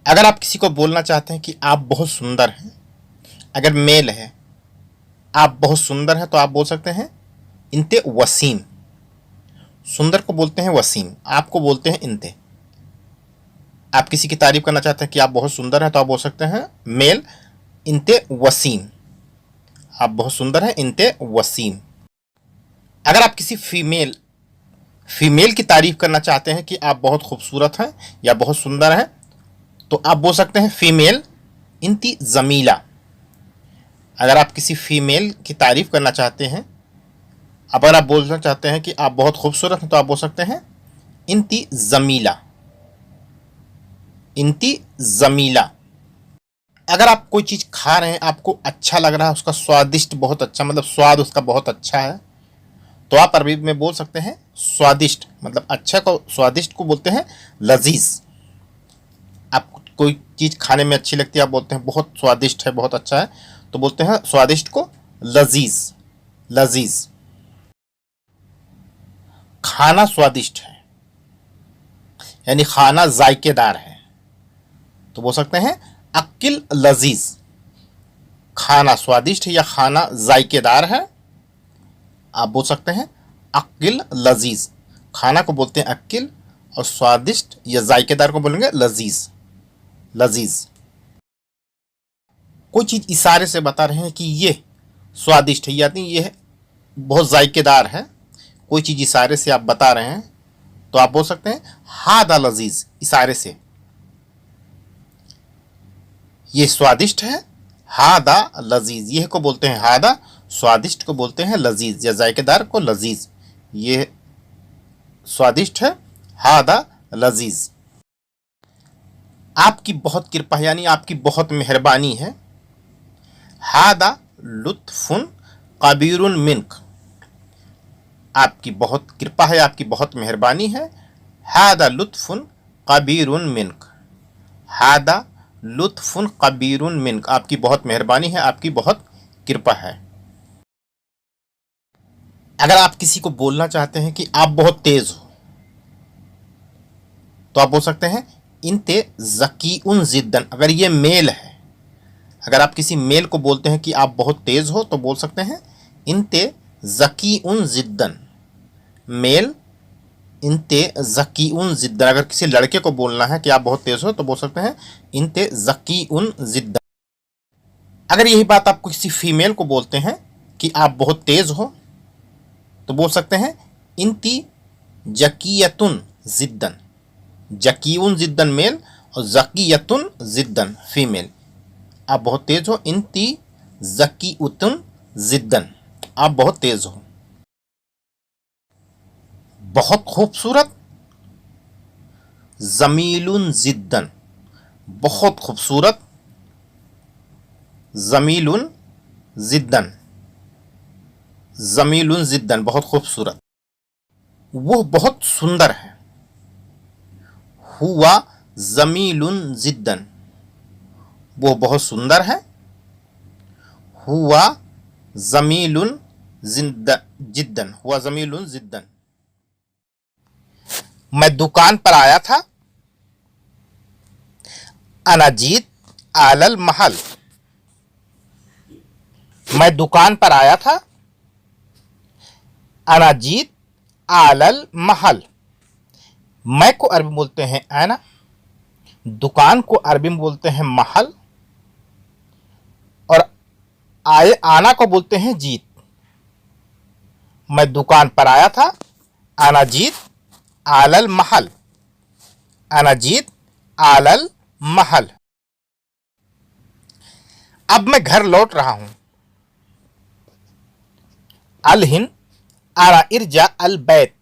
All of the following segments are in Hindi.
अगर आप किसी को बोलना चाहते हैं कि आप बहुत सुंदर हैं, अगर मेल है, आप बहुत सुंदर हैं, तो आप बोल सकते हैं इंते वसीम। सुंदर को बोलते हैं वसीम, आपको बोलते हैं इंते। आप किसी की तारीफ करना चाहते हैं कि आप बहुत सुंदर हैं, तो आप बोल सकते हैं मेल इंते वसीम। आप बहुत सुंदर हैं, इंते वसीम। अगर आप किसी फीमेल फीमेल की तारीफ करना चाहते हैं कि आप बहुत खूबसूरत हैं या बहुत सुंदर हैं, तो आप बोल सकते हैं फीमेल इंती जमीला। अगर आप किसी फीमेल की तारीफ करना चाहते हैं, अगर आप बोलना चाहते हैं कि आप बहुत खूबसूरत हैं, तो आप बोल सकते हैं इंती जमीला, इंती जमीला। अगर आप कोई चीज़ खा रहे हैं, आपको अच्छा लग रहा है, उसका स्वादिष्ट बहुत अच्छा, मतलब स्वाद उसका बहुत अच्छा है, तो आप अरबी में बोल सकते हैं स्वादिष्ट। मतलब अच्छा को, स्वादिष्ट को बोलते हैं लजीज। आप कोई चीज़ खाने में अच्छी लगती है, आप बोलते हैं बहुत स्वादिष्ट है, बहुत अच्छा है, तो बोलते हैं स्वादिष्ट को लजीज। लजीज। खाना स्वादिष्ट है, यानी खाना जायकेदार है, तो बोल सकते हैं अक्ल लजीज। खाना स्वादिष्ट है या खाना जायकेदार है, आप बोल सकते हैं अक्ल लजीज। खाना को बोलते हैं अक्ल, और स्वादिष्ट या जायकेदार को बोलेंगे लजीज। लजीज। कोई चीज़ इशारे से बता रहे हैं कि ये स्वादिष्ट है, यानी ये बहुत जायकेदार है। कोई चीज़ इशारे से आप बता रहे हैं, तो आप बोल सकते हैं हादा लजीज। इशारे से ये स्वादिष्ट है, हादा लजीज। यह को बोलते हैं हादा, स्वादिष्ट को बोलते हैं लजीज, या जायकेदार को लजीज। ये स्वादिष्ट है, हादा लजीज। आपकी बहुत कृपा, यानी आपकी बहुत मेहरबानी है। हादा लुत्फुन कबीरुन मिनक। आपकी बहुत कृपा है, आपकी बहुत मेहरबानी है। हादा लुत्फुन कबीरुन मिनक। हादा लुत्फुन कबीरुन मिनक। आपकी बहुत मेहरबानी है, आपकी बहुत कृपा है। अगर आप किसी को बोलना चाहते हैं कि आप बहुत तेज हो, तो आप बोल सकते हैं इंते जकी उन जिद्दन। अगर ये मेल है, अगर आप किसी मेल को बोलते हैं कि आप बहुत तेज हो, तो बोल सकते हैं इंते जकी उन जिद्दन। मेल इंते जकी उन जिद्दन। अगर किसी लड़के को बोलना है कि आप बहुत तेज हो, तो बोल सकते हैं इंते जकी उन जिद्दन। अगर यही बात आप किसी फीमेल को बोलते हैं कि आप बहुत तेज हो, तो बोल सकते हैं इंती जकीयतुन जिद्दन। जकीउन जिद्दन मेल, और जकीयतुन जिद्दन फीमेल। आप बहुत तेज हो, इंती जकीउतुन जिद्दन। आप बहुत तेज हो। बहुत खूबसूरत, जमीलुन जिद्दन। बहुत खूबसूरत, जमीलुन जिद्दन। जमीलुन जिद्दन, बहुत खूबसूरत। वो बहुत सुंदर है, हुआ जमीलुन जिद्दन। वो बहुत सुंदर है, हुआ जमीलुन जिद्दन। हुआ जमीलुन जिद्दन। मैं दुकान पर आया था, अनाजीत आलल महल। मैं दुकान पर आया था, अनाजीत आलल महल। मैं को अरबी में बोलते हैं आना, दुकान को अरबी में बोलते हैं महल, और आए आना को बोलते हैं जीत। मैं दुकान पर आया था, अनाजीत आलल महल। अनाजीत आलल महल। अब मैं घर लौट रहा हूं, अलहिन आरा इर्जा अल बैत।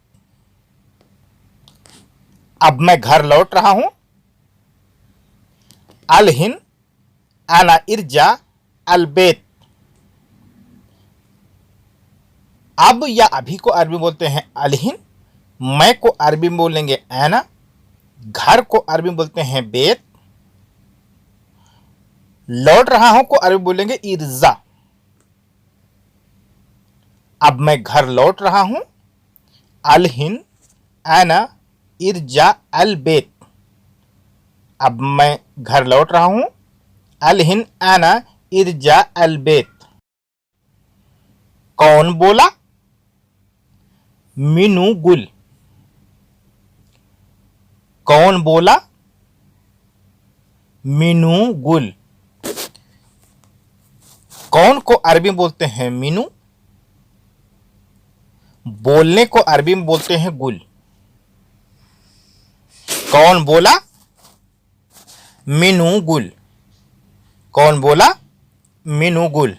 अब मैं घर लौट रहा हूं, अलहिन आना इर्जा अल बैत। अब या अभी को अरबी बोलते हैं अलहिन, मैं को अरबी में बोलेंगे आना, घर को अरबी में बोलते हैं बेत, लौट रहा हूं को अरबी बोलेंगे इर्जा। अब मैं घर लौट रहा हूं, अलहिन आना इर्जा अल बेत। अब मैं घर लौट रहा हूं। अलहिन आना इरजा अलबेत। कौन बोला? मीनू गुल। कौन बोला? मीनू गुल। कौन को अरबी में बोलते हैं मीनू, बोलने को अरबी में बोलते हैं गुल। कौन बोला? मीनू गुल। कौन बोला? मीनू गुल।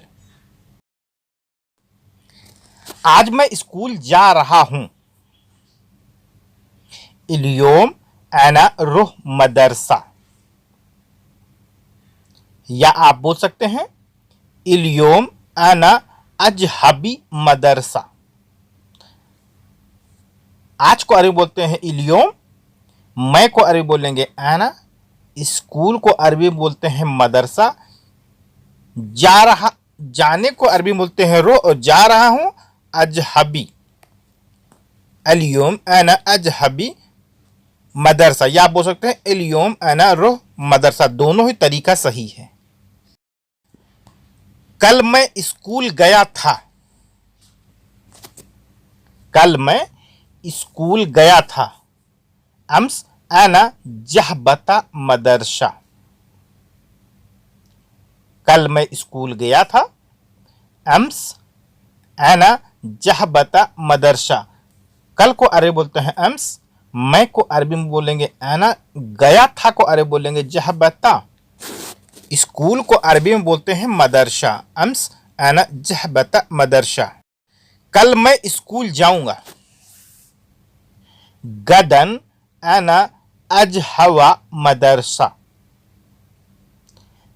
आज मैं स्कूल जा रहा हूं। इल्योम अना रुह मदरसा। या आप बोल सकते हैं इल्योम अना अजहबी मदरसा। आज को अरबी बोलते हैं इल्योम, मैं को अरबी बोलेंगे आना, स्कूल को अरबी बोलते हैं मदरसा, जाने को अरबी बोलते हैं रो, और जा रहा हूं अजहबी। अल्योम अना अजहबी मदरसा। या आप बोल सकते हैं इल्योम अना रो मदरसा। दोनों ही तरीका सही है। कल मैं स्कूल गया था। कल मैं स्कूल गया था। अम्स अना जहबता मदरसा। कल मैं स्कूल गया था। अम्स अना जहबता मदरसा। कल को अरबी बोलते हैं अम्स, मैं को अरबी में बोलेंगे अना, गया था को अरबी बोलेंगे जहबता, स्कूल को अरबी में बोलते हैं मदरसा। अम्स अना जहबता मदरसा। कल मैं स्कूल जाऊंगा। गदन अना अजहवा मदरसा।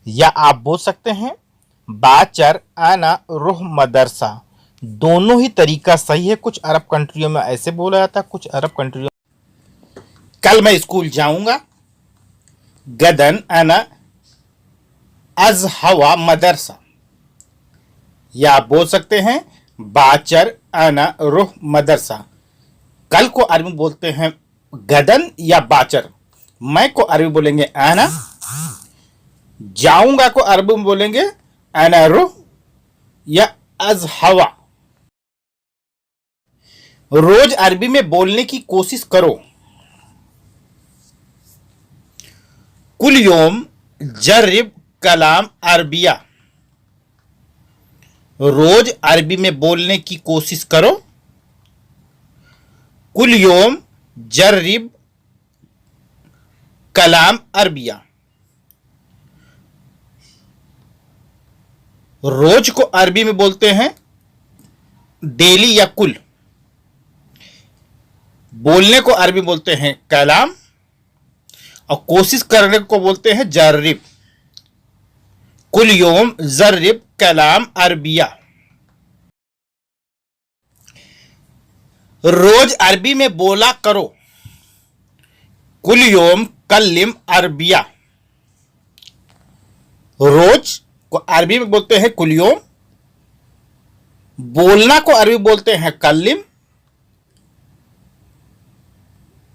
या आप बोल सकते हैं बाचर अना रुह मदरसा। दोनों ही तरीका सही है। कुछ अरब कंट्रियों में ऐसे बोला जाता है, कुछ अरब कंट्रियों में। कल मैं स्कूल जाऊंगा। गदन अना अजहवा मदरसा। या आप बोल सकते हैं बाचर अना रुह मदरसा। कल को अरबी बोलते हैं गदन या बाचर, मैं को अरबी बोलेंगे आना, जाऊंगा को अरबी में बोलेंगे अना रुह या अजहवा। रोज अरबी में बोलने की कोशिश करो। कुल योम जर्रिब कलाम अरबिया। रोज अरबी में बोलने की कोशिश करो। कुल योम जर्रिब कलाम अरबिया। रोज को अरबी में बोलते हैं डेली या कुल। बोलने को अरबी बोलते हैं कलाम, और कोशिश करने को बोलते हैं जर्रिब। कुल योम जर्रिब कलाम अरबिया। रोज अरबी में बोला करो। कुल योम कल्लिम अरबिया। रोज को अरबी में बोलते हैं कुल योम, बोलना को अरबी बोलते हैं कल्लिम।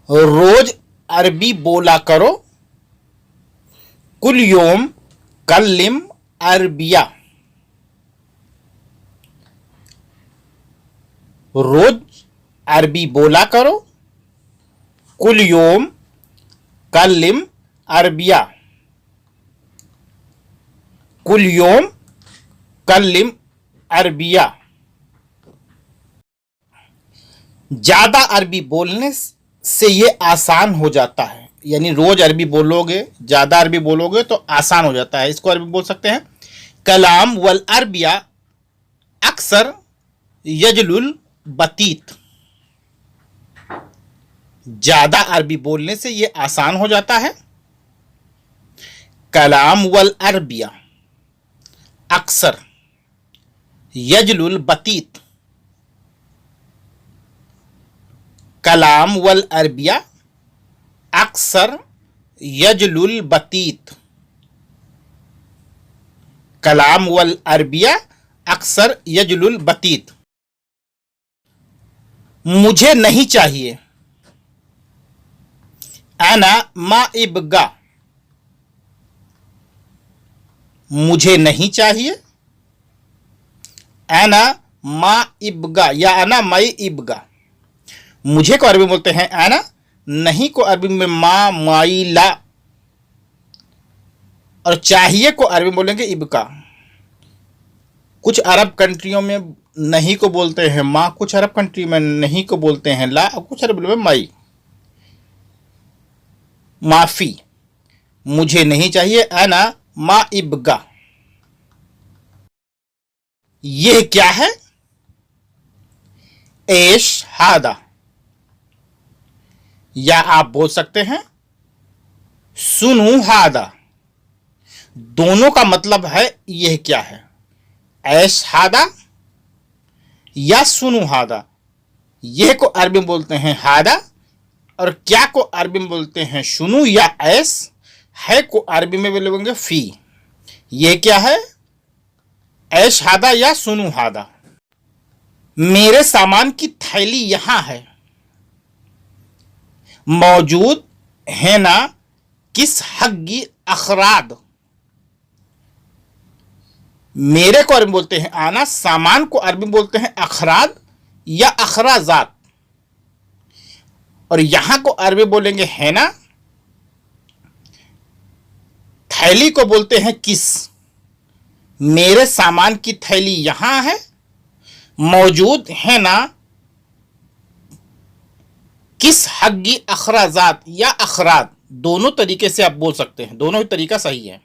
रोज अरबी बोला करो। कुल योम कल्लिम अरबिया। रोज अरबी बोला करो। कुल योम कल्लिम अरबिया। कुल योम कल्लिम अरबिया। ज्यादा अरबी बोलने से ये आसान हो जाता है। यानी रोज अरबी बोलोगे, ज्यादा अरबी बोलोगे तो आसान हो जाता है। इसको अरबी बोल सकते हैं कलाम वल अरबिया अक्सर यजलुल बतीत। ज्यादा अरबी बोलने से ये आसान हो जाता है। कलाम वल अरबिया अक्सर यजलुल बतीत। कलाम वल अरबिया अक्सर यजलुल बतीत। कलाम वल अरबिया अक्सर यजलुल बतीत। मुझे नहीं चाहिए। अना मा इबगा। मुझे नहीं चाहिए। अना मा इब्गा या अना मई इब्गा। मुझे को अरबी में बोलते हैं अना, नहीं को अरबी में मा माई ला, और चाहिए को अरबी में बोलेंगे इब्का। कुछ अरब कंट्रियों में नहीं को बोलते हैं माँ, कुछ अरब कंट्री में नहीं को बोलते हैं ला, और कुछ अरब में माई। माफी, मुझे नहीं चाहिए। अना मा इब्गा। यह क्या है? एश हादा, या आप बोल सकते हैं सुनु हादा। दोनों का मतलब है यह क्या है, ऐश हादा या सुनु हादा। यह को अरबी में बोलते हैं हादा, और क्या को अरबी में बोलते हैं सुनु या ऐश। है को अरबी में बोलेंगे फी। यह क्या है, ऐश हादा या सुनु हादा। मेरे सामान की थैली यहां है। मौजूद है ना किस हग्गी अखराद। मेरे को अरबी बोलते हैं आना, सामान को अरबी बोलते हैं अखराद या अखराजात, और यहां को अरबी बोलेंगे है ना। थैली को बोलते हैं किस। मेरे सामान की थैली यहां है। मौजूद है ना किस हग्गी अखराजात या अखराद। दोनों तरीके से आप बोल सकते हैं, दोनों ही तरीका सही है।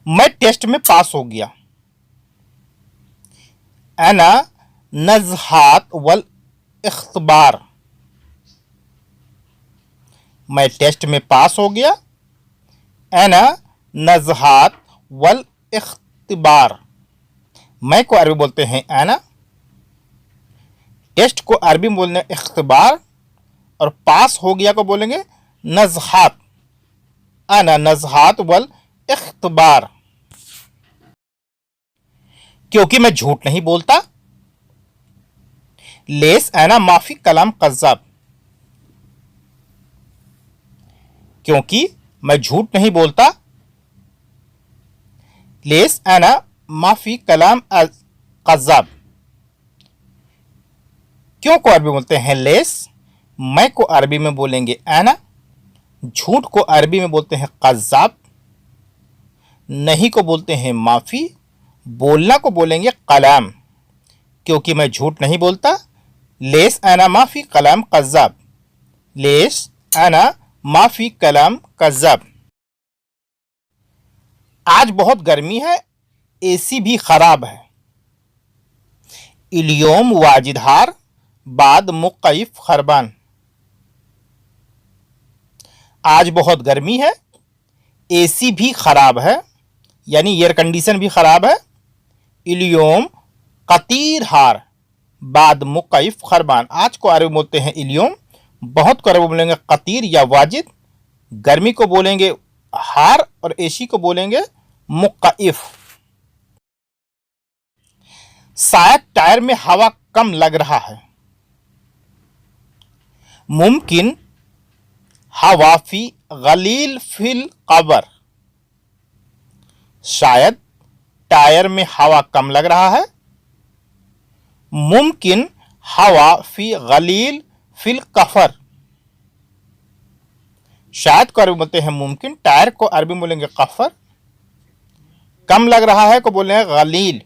मैं टेस्ट में पास हो गया। अना नज़हात वल इख्तिबार। मैं टेस्ट में पास हो गया। अना नज़हात वल इख्तिबार। मैं को अरबी बोलते हैं अना, टेस्ट को अरबी में बोलने इख्तिबार, और पास हो गया को बोलेंगे नज़हात। अना नज़हात वल इख्तिबार। क्योंकि मैं झूठ नहीं बोलता। लेस अना माफी कलाम कज़्ज़ाब। क्योंकि मैं झूठ नहीं बोलता। लेस अना माफी कलाम कज़्ज़ाब। क्यों को अरबी बोलते हैं लेस। मैं को अरबी में बोलेंगे अना। झूठ को अरबी में बोलते हैं कज़्ज़ाब। नहीं को बोलते हैं माफी। बोलना को बोलेंगे कलाम। क्योंकि मैं झूठ नहीं बोलता। लेस अना माफी कलाम कज़्ज़ाब। लेस अना माफी कलाम कज़्ज़ाब। आज बहुत गर्मी है, एसी भी खराब है। इलियोम वाजिदहार बाद मुक़य्यफ़ खरबान। आज बहुत गर्मी है, एसी भी खराब है, यानी एयर कंडीशन भी खराब है। इलियोम कतीर हार बाद मुक़य्यफ़ खरबान। आज को अरबी बोलते हैं इलियोम, बहुत को अरबी बोलेंगे कतीर या वाजिद। गर्मी को बोलेंगे हार, और एसी को बोलेंगे मुक़य्यफ़। शायद टायर में हवा कम लग रहा है। मुमकिन हवा फी गलील फिल कबर। शायद टायर में हवा कम लग रहा है। मुमकिन हवा फी गलील फिल कफर। शायद को अरबी बोलते हैं मुमकिन, टायर को अरबी बोलेंगे कफर। कम लग रहा है को बोलेंगे गलील।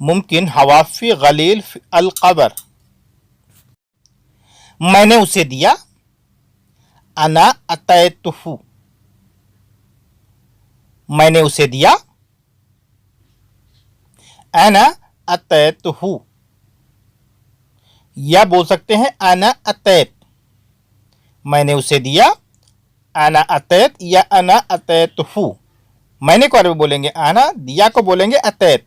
मुमकिन हवा फी गलील अल कबर। मैंने उसे दिया। अना अतैतुहु। मैंने उसे दिया। अना अतैतुहु। या बोल सकते हैं अना अतैत। मैंने उसे दिया। अना अतैत या अना अतैतुहु। मैंने को अरबी बोलेंगे अना, दिया को बोलेंगे अतैत।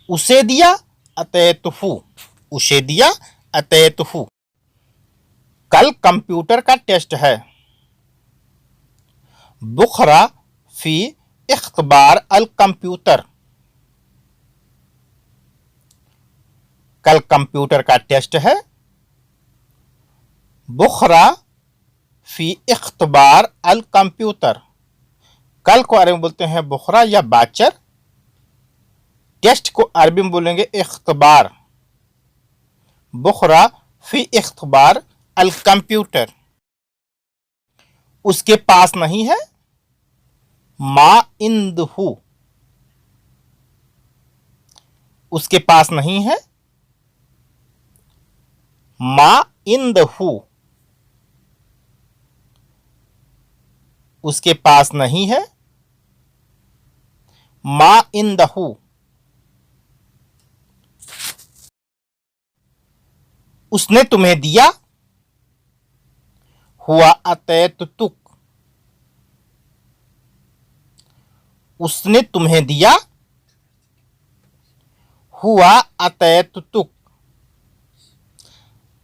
उसे दिया अतैतुहु। उसे दिया अतैतुहु। कल कंप्यूटर का टेस्ट है। बुखरा फी इख्तिबार अल कंप्यूटर। कल कंप्यूटर का टेस्ट है। बुखरा फी इख्तबार अल कंप्यूटर। कल को अरबी में बोलते हैं बुखरा या बाचर। टेस्ट को अरबी में बोलेंगे इख्तबार। बुखरा फी इख्तबार अल कंप्यूटर। उसके पास नहीं है, मा इंदहू। उसके पास नहीं है, मा इंदहू। उसके पास नहीं है, मा इंदहू। उसने तुम्हें दिया, हुआ अतैत तुक। उसने तुम्हें दिया, हुआ अतैत तुक।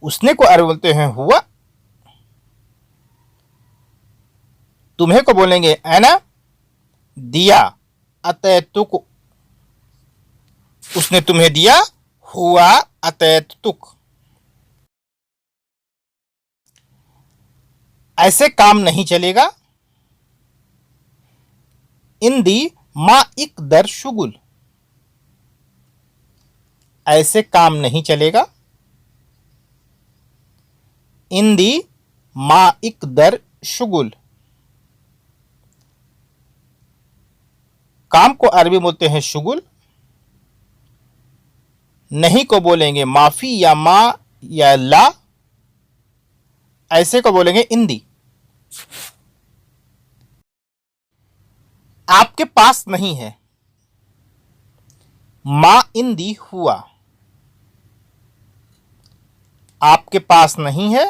उसने को अरबी बोलते हैं हुआ। तुम्हें को बोलेंगे अना। दिया अतैतुक। उसने तुम्हें दिया, हुआ अतैतुक। ऐसे काम नहीं चलेगा, इंदी मा इकदर शुगुल। ऐसे काम नहीं चलेगा, इंदी मा इकदर शुगुल। काम को अरबी बोलते हैं शुगुल। नहीं को बोलेंगे माफी या मा या ला। ऐसे को बोलेंगे इंदी। आपके पास नहीं है, मा इंदी हुआ। आपके पास नहीं है,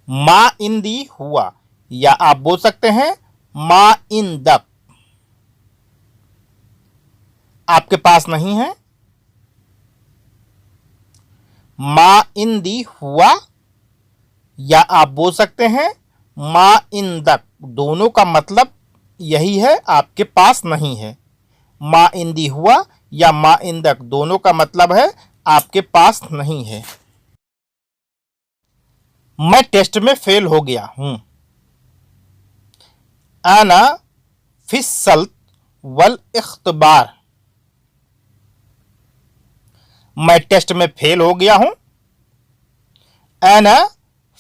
मा इंदी हुआ। या आप बोल सकते हैं मा इंदक। आपके पास नहीं है, मा इंदी हुआ। या आप बोल सकते हैं मा इंदक। दोनों का मतलब यही है, आपके पास नहीं है। मा इंदी हुआ या मा इंदक, दोनों का मतलब है आपके पास नहीं है। मैं टेस्ट में फेल हो गया हूं। आना फिस्सल्त वल इख्तबार। मैं टेस्ट में फेल हो गया हूं। आना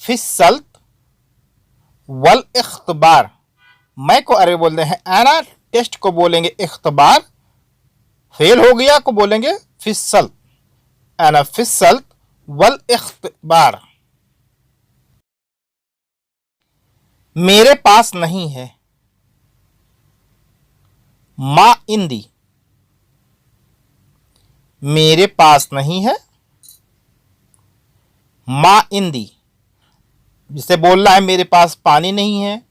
फिस्सल्त वल इख्तबार। मैं को अरे बोलते हैं आना। टेस्ट को बोलेंगे इख्तबार। फेल हो गया को बोलेंगे फिस्सल्त। आना फिस्सल्त वल इख्तबार। मेरे पास नहीं है, मा इंदी। मेरे पास नहीं है, मा इंदी। जिसे बोलना है मेरे पास पानी नहीं है,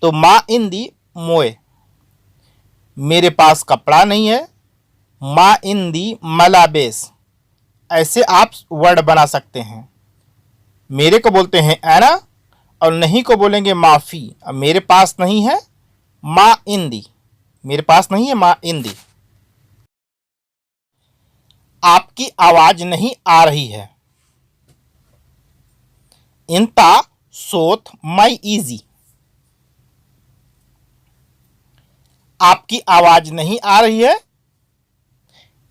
तो मा इंदी मोए। मेरे पास कपड़ा नहीं है, मा इंदी मलाबेस। ऐसे आप वर्ड बना सकते हैं। मेरे को बोलते हैं आना और नहीं को बोलेंगे माफी। अब मेरे पास नहीं है, मा इंदी। मेरे पास नहीं है, मा इंदी। आपकी आवाज नहीं आ रही है, इंता सोत माई इजी। आपकी आवाज नहीं आ रही है,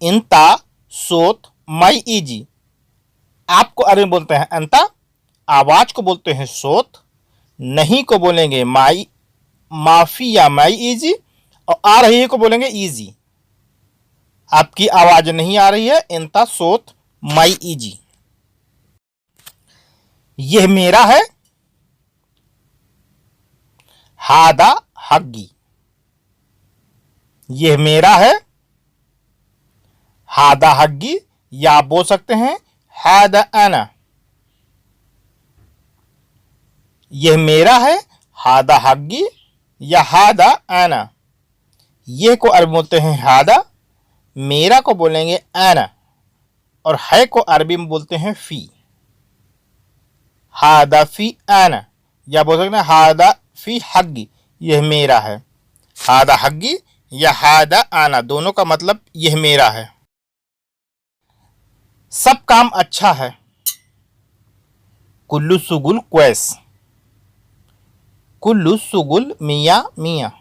इंता सोत माई इजी। आपको अरबी में बोलते हैं अंता। आवाज को बोलते हैं सोत। नहीं को बोलेंगे माई माफी या माई इजी। और आ रही है को बोलेंगे इजी। आपकी आवाज नहीं आ रही है, इंता सोत माई इजी। यह मेरा है, हादा हग्गी। यह मेरा है, हादा हग्गी। या आप बोल सकते हैं हादा अना। यह मेरा है, हादा हग्गी या हादा अना। यह को अरबी बोलते हैं हादा। मेरा को बोलेंगे अना। और है को अरबी में बोलते हैं फी। हादा फी अना। या बोल सकते हैं हादा फी हग्गी। यह मेरा है, हादा हग्गी या हादा आना, दोनों का मतलब यह मेरा है। सब काम अच्छा है, कुल्लू सुगुल क्वैस, कुल्लू सुगुल मियाँ मियाँ।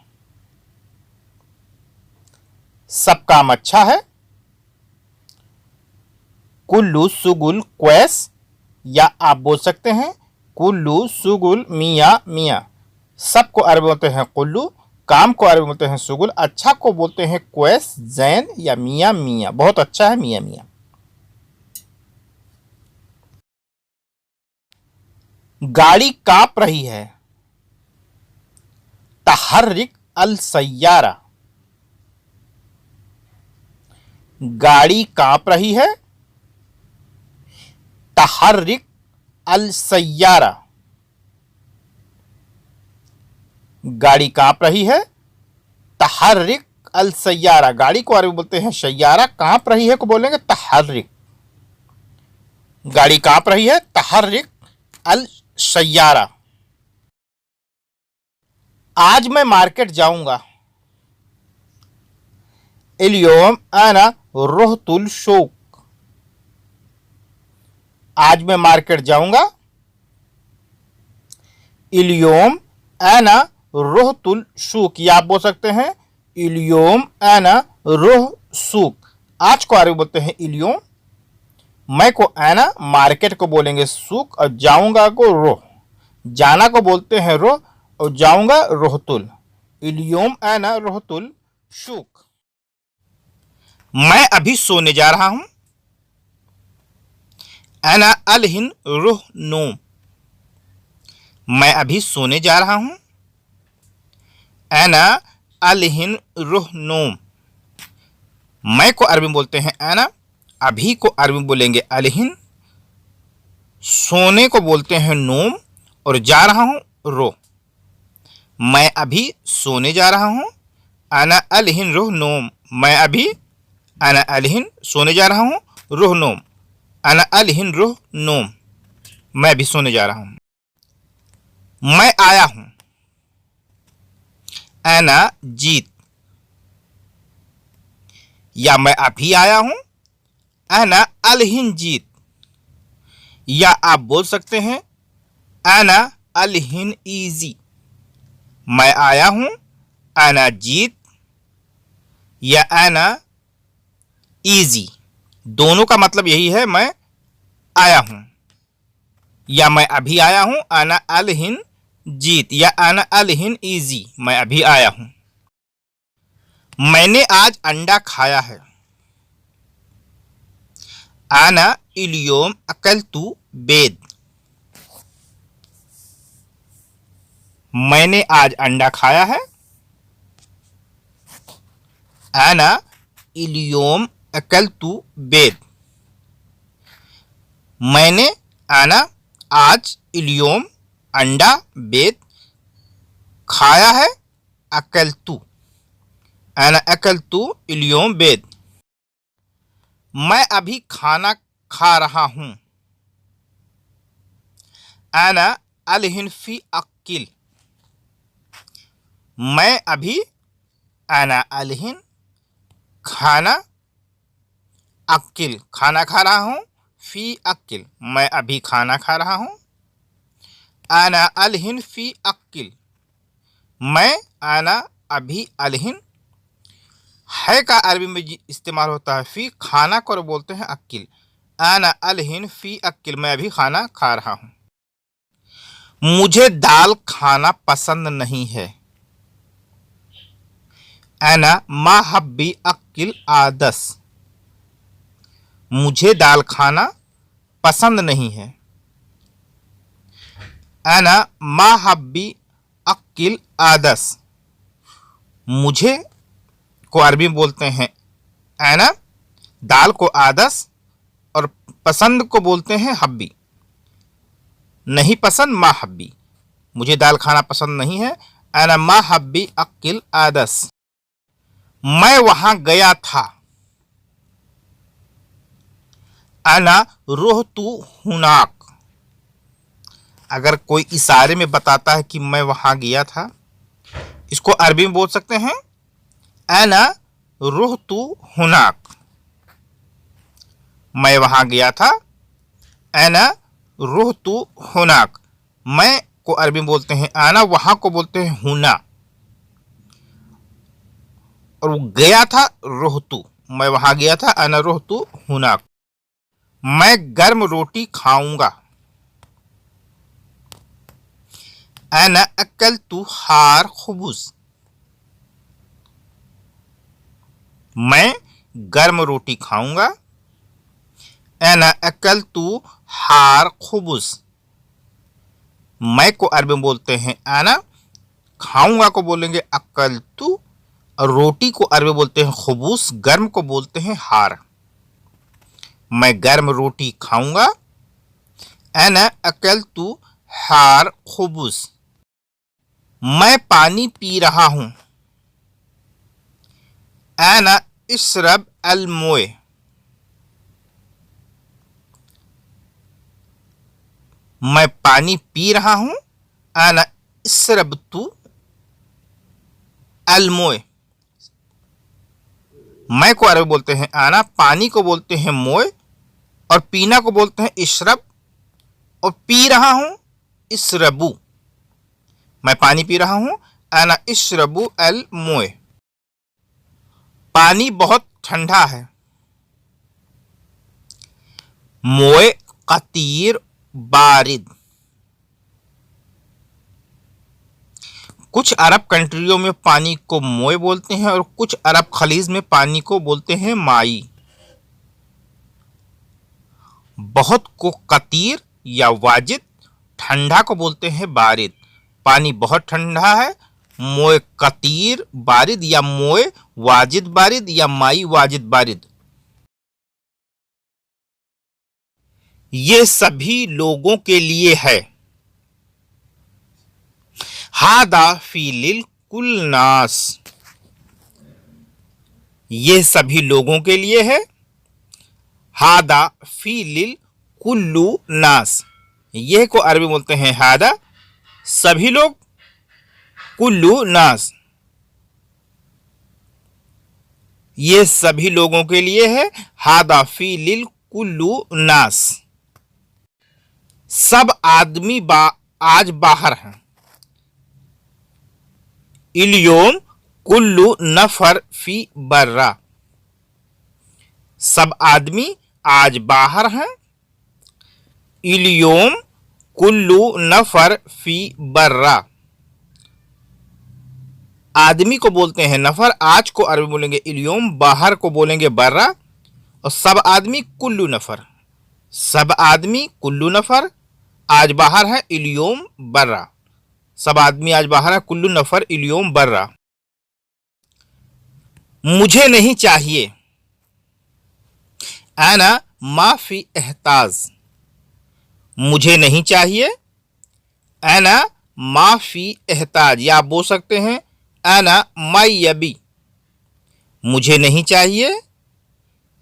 सब काम अच्छा है, कुल्लू सुगुल क्वैस, या आप बोल सकते हैं कुल्लू सुगुल मियाँ मियाँ। सब को अरबी बोलते हैं कुल्लू, काम को अरबी बोलते हैं सुगुल, अच्छा को बोलते हैं क्वैस जैन या मियाँ मियाँ। बहुत अच्छा है मियाँ मियाँ। गाड़ी कांप रही है, तहर्रिक अल सय्यारा। गाड़ी कांप रही है, तहर्रिक अल सय्यारा। गाड़ी कांप रही है, तहर्रिक अल सय्यारा। गाड़ी को अरबी बोलते हैं सय्यारा, कांप रही है को बोलेंगे तहर्रिक। गाड़ी कांप रही है, तहर्रिक अल सय्यारा। आज मैं मार्केट जाऊंगा, इल्योम अना रुहतुल शौक। आज मैं मार्केट जाऊंगा, इल्योम अना रुहतुल शौक, या आप बोल सकते हैं इल्योम अना रुह सूक। आज को अरबी बोलते हैं इल्योम, मैं को आना, मार्केट को बोलेंगे सूक, और जाऊंगा को रोह। जाना को बोलते हैं रोह और जाऊंगा रोहतुल। इल्योम आना रोहतुल शूक। मैं अभी सोने जा रहा हूं, आना अलहिन रोह नोम। मैं अभी सोने जा रहा हूं, आना अलहिन रोह नोम। मैं को अरबी बोलते हैं आना, अभी को अरबी बोलेंगे अलहिन, सोने को बोलते हैं नोम, और जा रहा हूं रो। मैं अभी सोने जा रहा हूं, आना अलहिन रोह नोम। मैं अभी, आना अलहिन सोने जा रहा हूं, रोह नोम, आना अलहिन रोह नोम। मैं अभी सोने जा रहा हूं। मैं आया हूं, आना जीत, या मैं अभी आया हूं, आना अलहिन जीत, या आप बोल सकते हैं आना अलहिन इजी। मैं आया हूं, आना जीत, या आना इजी। दोनों का मतलब यही है, मैं आया हूं, या मैं अभी आया हूं, आना अलहिन जीत, या आना अलहिन इजी, मैं अभी आया हूं। मैंने आज अंडा खाया है, आना इल्योम अकलतू बेद। मैंने आज अंडा खाया है, आना इल्योम अकलतू बेद। मैंने, आना आज, इल्योम अंडा, बेद खाया है, अकलतू, आना अकलतू इल्योम बेद। मैं अभी खाना खा रहा हूं, आना अलहिन फी अक्किल। मैं अभी, आना अलहिन, खाना, अक्किल खाना खा रहा हूं, फी अक्किल मैं अभी खाना खा रहा हूं, आना अलहिन फी अक्किल मैं, आना अभी, अलहिन है का अरबी में इस्तेमाल होता है फी, खाना को बोलते हैं अक्किल। आना अलहिन फी अक्किल मैं अभी खाना खा रहा हूं। मुझे दाल खाना पसंद नहीं है, आना मा हब्बी अक्किल आदस। मुझे दाल खाना पसंद नहीं है, आना मा हब्बी अक्किल आदस। मुझे को अरबी में बोलते हैं आना, दाल को आदस, और पसंद को बोलते हैं हब्बी। नहीं पसंद मा हब्बी, मुझे दाल खाना पसंद नहीं है, आना मा हब्बी अक्किल आदस। मैं वहां गया था, आना रोहतू हुनाक। अगर कोई इशारे में बताता है कि मैं वहां गया था, इसको अरबी में बोल सकते हैं आना रोहतू हुनाक। मैं वहां गया था, आना रुहतु हुनाक, मैं को अरबी में बोलते हैं आना, वहां को बोलते हैं हुना, और वो गया था रुहतु, मैं वहां गया था, अना रुहतु हुनाक। मैं गर्म रोटी खाऊंगा, अना अकलतु हार खुबुस, मैं गर्म रोटी खाऊंगा, अना अकलतु हार खुबुस। मैं को अरबी में बोलते हैं आना, खाऊंगा को बोलेंगे अकलतु, और रोटी को अरबी बोलते हैं खुबूस, गर्म को बोलते हैं हार। मैं गर्म रोटी खाऊंगा, अना अकलतु हार खुबूस। मैं पानी पी रहा हूं, अना इशरब अल मोए, मैं पानी पी रहा हूं, अना इशरबतु अल मोए। मैं को अरबी बोलते हैं आना, पानी को बोलते हैं मोए, और पीना को बोलते हैं इशरब, और पी रहा हूं इशरबू, मैं पानी पी रहा हूं, अना इशरबू अल मोए। पानी बहुत ठंडा है, मोए कतीर बारिद। कुछ अरब कंट्रियों में पानी को मोए बोलते हैं, और कुछ अरब खलीज में पानी को बोलते हैं माई। बहुत को कतीर या वाजिद, ठंडा को बोलते हैं बारिद। पानी बहुत ठंडा है, मोए कतीर बारिद, या मोए वाजिद बारिद, या माई वाजिद बारिद। ये सभी लोगों के लिए है, हादा फीलिल कुलनास, ये सभी लोगों के लिए है, हादा फीलिल कुल्लू नास। यह को अरबी बोलते हैं हादा, सभी लोग, कुल्लू नास, ये सभी लोगों के लिए है, हादा फीलिल कुल्लू नास। सब आदमी आज बाहर हैं, इल्योम कुल्लू नफर फी बर्रा, सब आदमी आज बाहर हैं, इल्योम कुल्लू नफर फी बर्रा। आदमी को बोलते हैं नफर, आज को अरबी बोलेंगे इल्योम, बाहर को बोलेंगे बर्रा, और सब आदमी कुल्लू नफर, सब आदमी कुल्लू नफर, आज बाहर है इल्योम बर्रा, सब आदमी आज बाहर है, कुल्लू नफर इल्योम बर्रा। मुझे नहीं चाहिए, आना माफी एहताज, मुझे नहीं चाहिए, आना माफी एहताज, या आप बोल सकते हैं आना मायबी, मुझे नहीं चाहिए।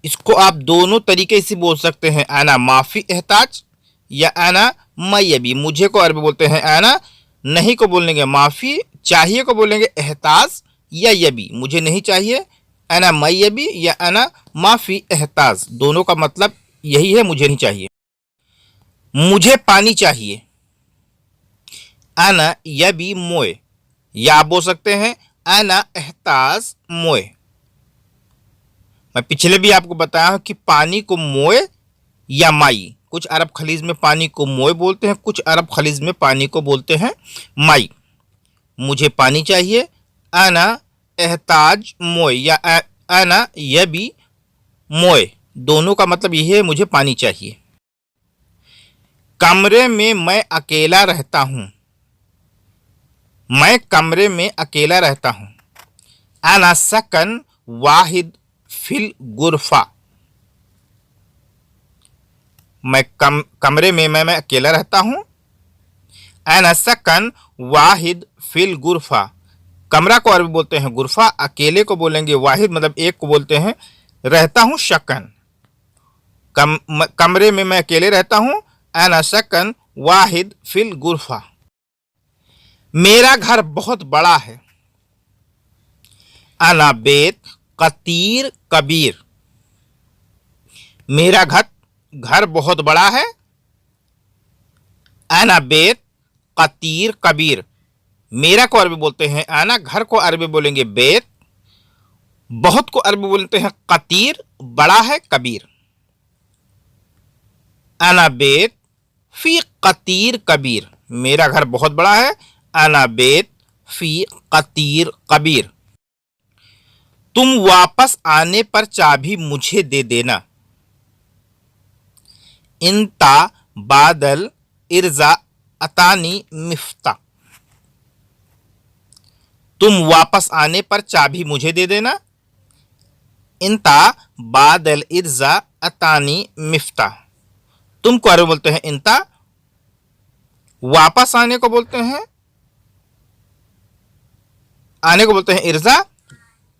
इसको आप दोनों तरीके से बोल सकते हैं, आना माफी एहताज या आना मायबी। मुझे को अरबी बोलते हैं आना, नहीं को बोलेंगे माफी, चाहिए को बोलेंगे एहताज या यबी। मुझे नहीं चाहिए, अना मायबी या अना माफी एहताज, दोनों का मतलब यही है, मुझे नहीं चाहिए। मुझे पानी चाहिए, अना यबी मोए, या आप बोल सकते हैं अना एहताज मोए। मैं पिछले भी आपको बताया हूं कि पानी को मोए या माई, कुछ अरब खलीज में पानी को मोए बोलते हैं, कुछ अरब खलीज में पानी को बोलते हैं माई। मुझे पानी चाहिए, अना एहताज मोए या अना यबी मोए, दोनों का मतलब यही है, मुझे पानी चाहिए। कमरे में मैं अकेला रहता हूं, मैं कमरे में अकेला रहता हूं, अना सकन वाहिद फिल गुरफा, मैं कमरे में मैं अकेला रहता हूं, अना सकन वाहिद फिल गुरफा। कमरा को अरबी बोलते हैं गुरफा, अकेले को बोलेंगे वाहिद, मतलब एक को बोलते हैं रहता हूं शकन। कमरे में मैं अकेले रहता हूं, अना सकन वाहिद फिल गुरफा। मेरा घर बहुत बड़ा है, अना बेत कतीर कबीर, मेरा घर बहुत बड़ा है, अना बेत कतीर कबीर। मेरा को अरबी बोलते हैं अना, घर को अरबी बोलेंगे बेत, बहुत को अरबी बोलते हैं कतीर, बड़ा है कबीर। अना बेत फी कतीर कबीर, मेरा घर बहुत बड़ा है। अना बेत फी कतीर कबीर। तुम वापस आने पर चाबी मुझे दे देना। इंता बादल इर्जा अतानी मिफ्ता। तुम वापस आने पर चाबी मुझे दे देना। इंता बादल इर्जा अतानी मिफ्ता। तुम को अरबी बोलते हैं इंता, वापस आने को बोलते हैं, आने को बोलते हैं इर्जा,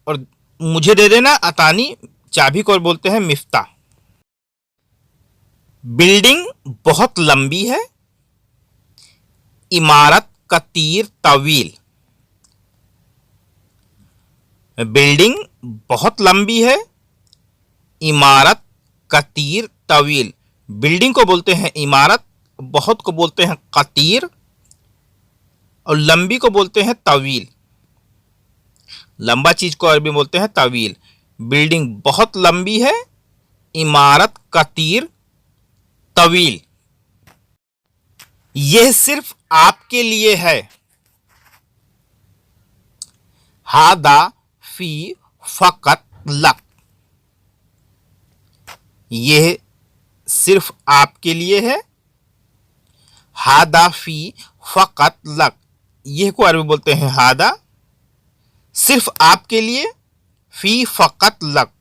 और मुझे दे देना अतानी, चाबी को बोलते हैं मिफ्ता। बिल्डिंग बहुत लंबी है, इमारत कतीर तवील। बिल्डिंग बहुत लंबी है, इमारत कतीर तवील। बिल्डिंग को बोलते हैं इमारत, बहुत को बोलते हैं कतीर, और लंबी को बोलते हैं तवील। लंबा चीज को अरबी में बोलते हैं तवील। बिल्डिंग बहुत लंबी है, इमारत कतीर तवील। यह सिर्फ आपके लिए है। हादा फी फकत लक। यह सिर्फ आपके लिए है। हादा फी फकत लक। यह को अरबी बोलते हैं हादा, सिर्फ आपके लिए। फी फकत लक,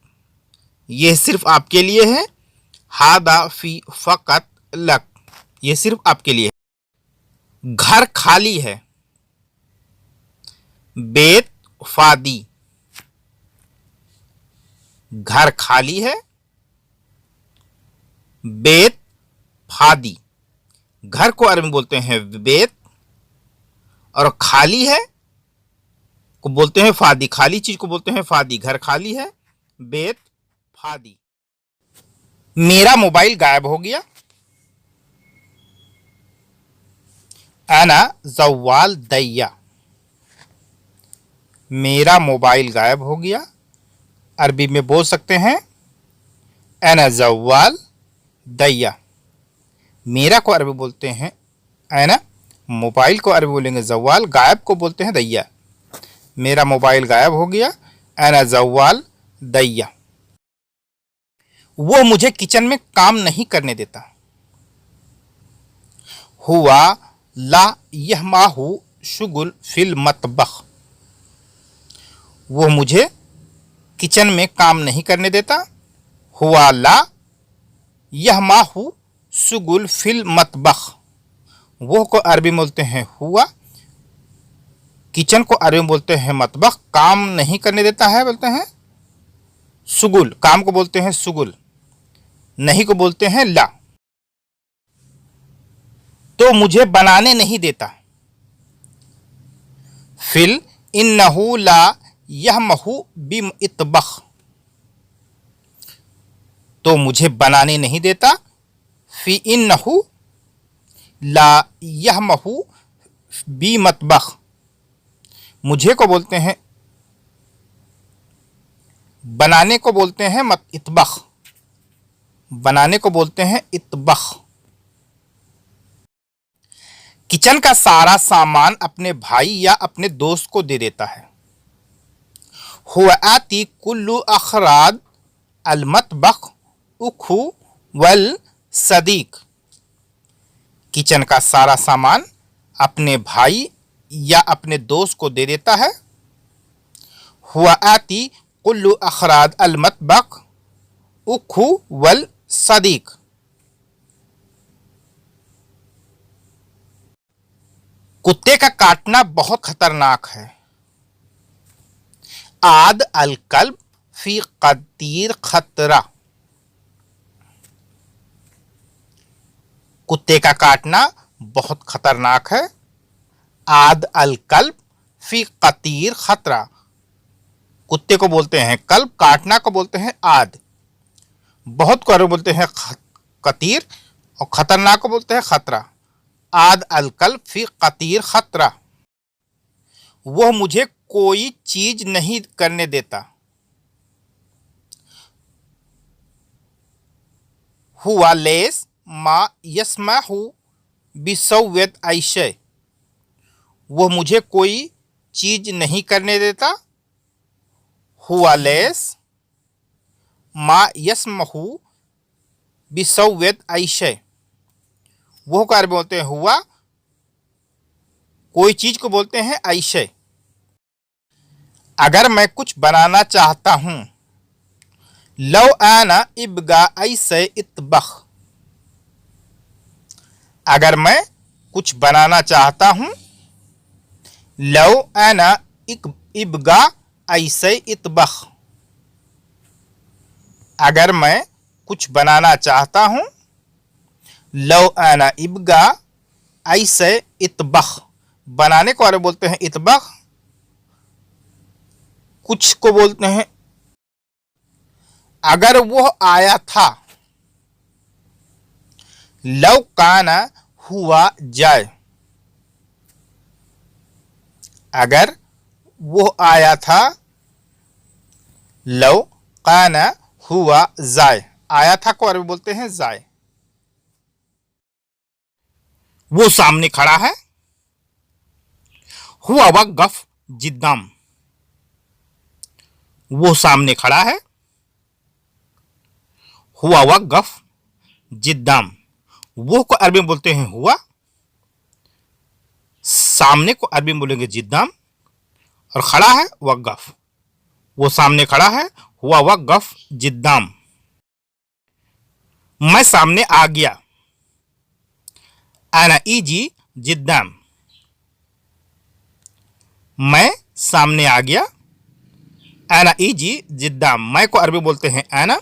यह सिर्फ आपके लिए है। हादा फी फकत लक, यह सिर्फ आपके लिए है। घर खाली है, बेत फादी। घर खाली है, बेत फादी। घर को अरबी में बोलते हैं बेत, और खाली है को बोलते हैं फादी। खाली चीज को बोलते हैं फादी। घर खाली है, बेत फादी। मेरा मोबाइल गायब हो गया। अना जवाल दैया। मेरा मोबाइल गायब हो गया। अरबी में बोल सकते हैं अना जवाल दैया। मेरा को अरबी बोलते हैं अना, मोबाइल को अरबी बोलेंगे जवाल, गायब को बोलते हैं दैया। मेरा मोबाइल गायब हो गया। अना जवाल दैया। वो मुझे किचन में काम नहीं करने देता। हुआ ला यहमाहु शुगुल फिल मतबख। वो मुझे किचन में काम नहीं करने देता। हुआ ला यहमाहु शुगुल फिल मतबख। वो को अरबी में बोलते हैं हुआ, किचन को अरबी में बोलते हैं मतबख। काम नहीं करने देता है बोलते हैं सुगुल, काम को बोलते हैं सुगुल, नहीं को बोलते हैं ला। तो मुझे बनाने नहीं देता। फिल इन्नहु ला यहमहु बिम इतबख। तो मुझे बनाने नहीं देता। फी इन्नहु ला यहमहु बी मतबख। मुझे को बोलते हैं, बनाने को बोलते हैं मत इतबख। बनाने को बोलते हैं इतबख। किचन का सारा सामान अपने भाई या अपने दोस्त को दे देता है। हुआ आती कुल्लु अखराद अलमतबख उखु वल सदीक। किचन का सारा सामान अपने भाई या अपने दोस्त को दे देता है। हुआ आती कुल्लु अखराद अलमतबख उखु वल सदीक। कुत्ते का काटना बहुत खतरनाक है। आद अल कल्ब फी कतीर खतरा। कुत्ते का काटना बहुत खतरनाक है। आद अल कल्ब फी कतीर खतरा। कुत्ते को बोलते हैं कल्ब, काटना को बोलते हैं आद, बहुत को बोलते हैं कतीर, और खतरनाक को बोलते हैं खतरा। आद अलकल फी कतीर खतरा, वह मुझे कोई चीज नहीं करने देता। हुआ लेस मा यस्माहु बिसव्यत ऐशे, वह मुझे कोई चीज नहीं करने देता। हुआ लेस मा यस्महु बिसव्यत ऐशे, वो कार्य बोलते हैं हुआ, कोई चीज को बोलते हैं ऐशे। अगर मैं कुछ बनाना चाहता हूं, लो आना इब्गा ऐसे इतबख, अगर मैं कुछ बनाना चाहता हूं, लो आना इब्गा ऐसे इतबख, अगर मैं कुछ बनाना चाहता हूं, लो आना इब्गा ऐसे इतबख, बनाने को बोलते हैं इतबख, कुछ को बोलते हैं। अगर वह आया था, लो काना हुआ जाए, अगर वो आया था, लो काना हुआ जाए, आया था को अरबी बोलते हैं जाए। वो सामने खड़ा है, हुआ वक़्फ़ जिद्दाम, वो सामने खड़ा है, हुआ वक़्फ़ जिद्दाम, वो को अरबी में बोलते हैं हुआ, सामने को अरबी में बोलेंगे जिद्दाम, और खड़ा है वक़्फ़, वो सामने खड़ा है, हुआ वक़्फ़ जिद्दाम। मैं सामने आ गया, आना इजी जिद्दाम, मैं सामने आ गया, आना इजी जिद्दाम, मैं को अरबी बोलते हैं आना,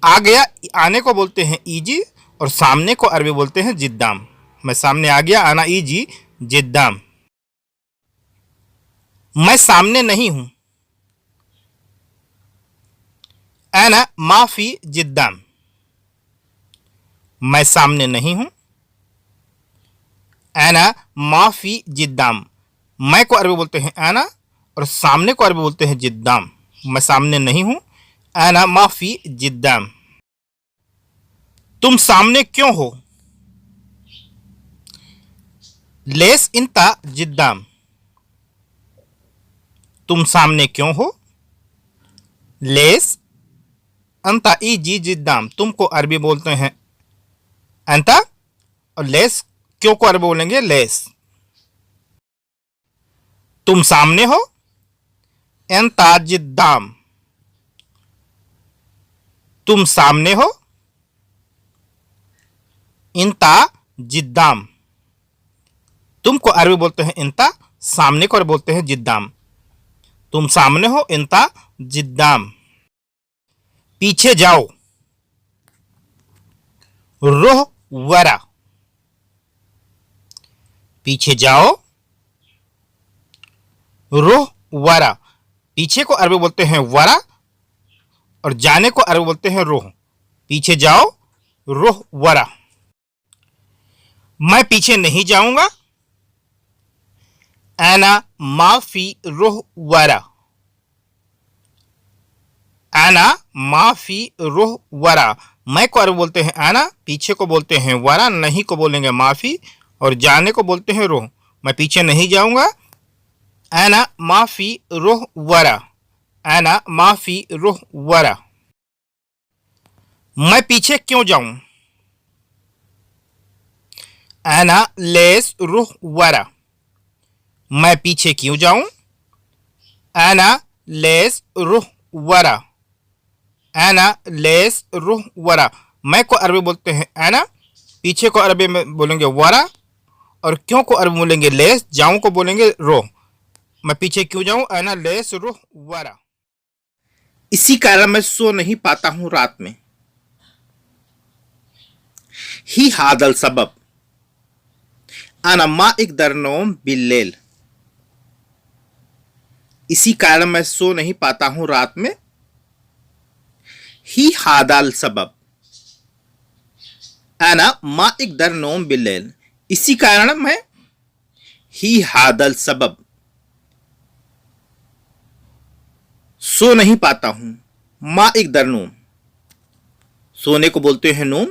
आ गया आने को बोलते हैं इजी, और सामने को अरबी बोलते हैं जिद्दाम। मैं सामने आ गया, आना इजी जिद्दाम। मैं सामने नहीं हूं, आना माफी जिद्दाम, मैं सामने नहीं हूं, आना माफी जिद्दाम, मैं को अरबी बोलते हैं आना, और सामने को अरबी बोलते हैं जिद्दाम। मैं सामने नहीं हूं, आना माफी जिद्दाम। तुम सामने क्यों हो, लेस इंता जिद्दाम, तुम सामने क्यों हो, लेस अंता इजी जिद्दाम, तुमको अरबी बोलते हैं अंता, और लेस क्यों को अरबी बोलेंगे लेस। तुम सामने हो, एंता जिद्दाम, तुम सामने हो, इंता जिद्दाम, तुमको अरबी बोलते हैं इंता, सामने को अरबी बोलते हैं जिद्दाम। तुम सामने हो, इंता जिद्दाम। पीछे जाओ, रोह वरा, पीछे जाओ, रोह वरा, पीछे को अरबी बोलते हैं वरा, और जाने को अरबी बोलते हैं रोह। पीछे जाओ, रोह वरा। मैं पीछे नहीं जाऊंगा, आना माफी रोह वरा, आना माफी रोह वरा, मैं को अरबी बोलते हैं आना, पीछे को बोलते हैं वरा, नहीं को बोलेंगे माफी, और जाने को बोलते हैं रोह। मैं पीछे नहीं जाऊंगा, आना माफी रोह वरा, आना माफी रोह वरा। मैं पीछे क्यों जाऊं, आना लेस रोह वरा, मैं पीछे क्यों जाऊं, आना लेस रोह वरा, आना लेस रोह वरा। मैं को अरबी बोलते हैं आना, पीछे को अरबी में बोलेंगे वरा, और क्यों को अरबी बोलेंगे लेस, जाऊं को बोलेंगे रोह। मैं पीछे क्यों जाऊं, आना लेस रोह वरा। इसी कारण मैं सो नहीं पाता हूं रात में, ही हादल सबब, आना मा इकदर नोम बिल्लेल, इसी कारण मैं सो नहीं पाता हूं रात में, ही हादाल सबब, आना मा इकदर नोम बिल्लेल, इसी कारण मैं ही हादल सबब सो नहीं पाता हूं। मा एक दरनूम, सोने को बोलते हैं नूम,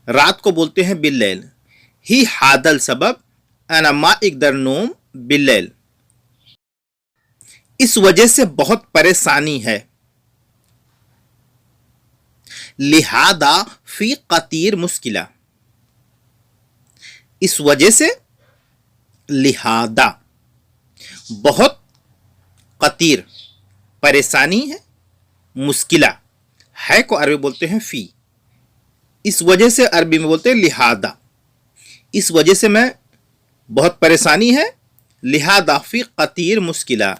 रात को बोलते हैं बिल्लैल। ही हादल सबब अना मा एक दरनूम बिल्लैल, इस वजह से बहुत परेशानी है। लिहादा फी कतीर मुश्किला, इस वजह से लिहादा बहुत कतीर परेशानी है, मुश्किला है को अरबी बोलते हैं फी, इस वजह से अरबी में बोलते हैं लिहादा, इस वजह से मैं बहुत परेशानी है। लिहादा फी कतीर मुश्किला,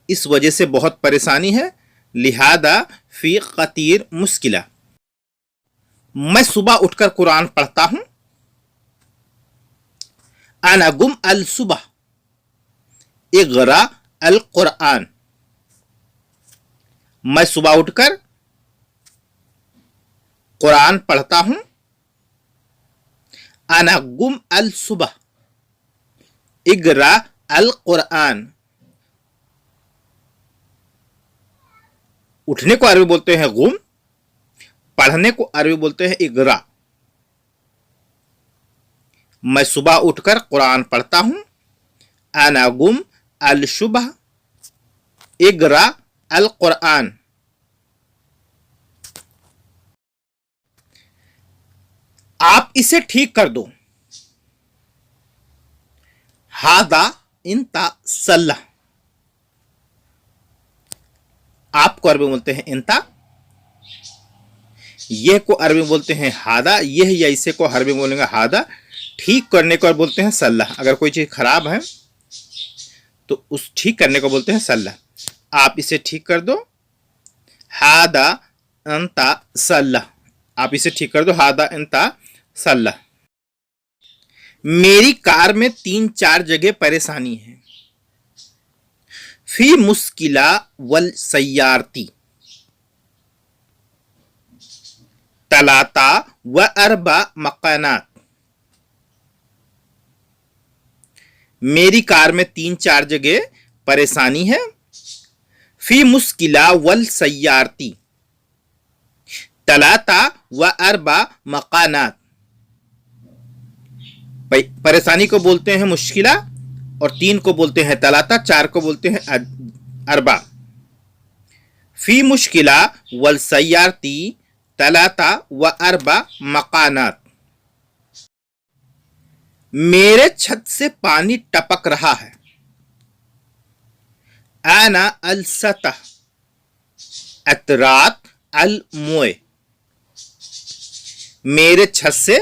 इस वजह से बहुत परेशानी है। लिहादा फी कतीर मुश्किला। मैं सुबह उठकर कुरान पढ़ता हूं। अना गुम अल सुबह इगरा अल कुरान, मैं सुबह उठकर कुरान पढ़ता हूं। अना गुम अल सुबह इगरा अल कुरान, उठने को अरबी बोलते हैं गुम, पढ़ने को अरबी बोलते हैं इगरा। मैं सुबह उठकर कुरान पढ़ता हूं। अना गुम अल सुबह इगरा अल कुरान। आप इसे ठीक कर दो। हादा इंता सल्ला, आपको अरबी बोलते हैं इंता, यह को अरबी बोलते हैं हादा, यह या इसे को अरबी बोलेंगे हादा। ठीक करने को बोलते हैं सल्लाह, अगर कोई चीज खराब है तो उस ठीक करने को बोलते हैं सल्लाह। आप इसे ठीक कर दो। हादा अंता सल्लाह, आप इसे ठीक कर दो। हादा अंता सल्लाह। मेरी कार में 3-4 जगह परेशानी है। फी मुश्किला वल सैयारती तलाता व अरबा मकानात, मेरी कार में 3-4 जगह परेशानी है। फी मुश्किला वल सैयारती तलाता व अरबा मकानात, परेशानी को बोलते हैं मुश्किला, और 3 को बोलते हैं तलाता, 4 को बोलते हैं अरबा। फी मुश्किला वल सैयारती तलाता व अरबा मकानात, मेरे छत से पानी टपक रहा है। आना अल सतह अतरात अल मोए, मेरे छत से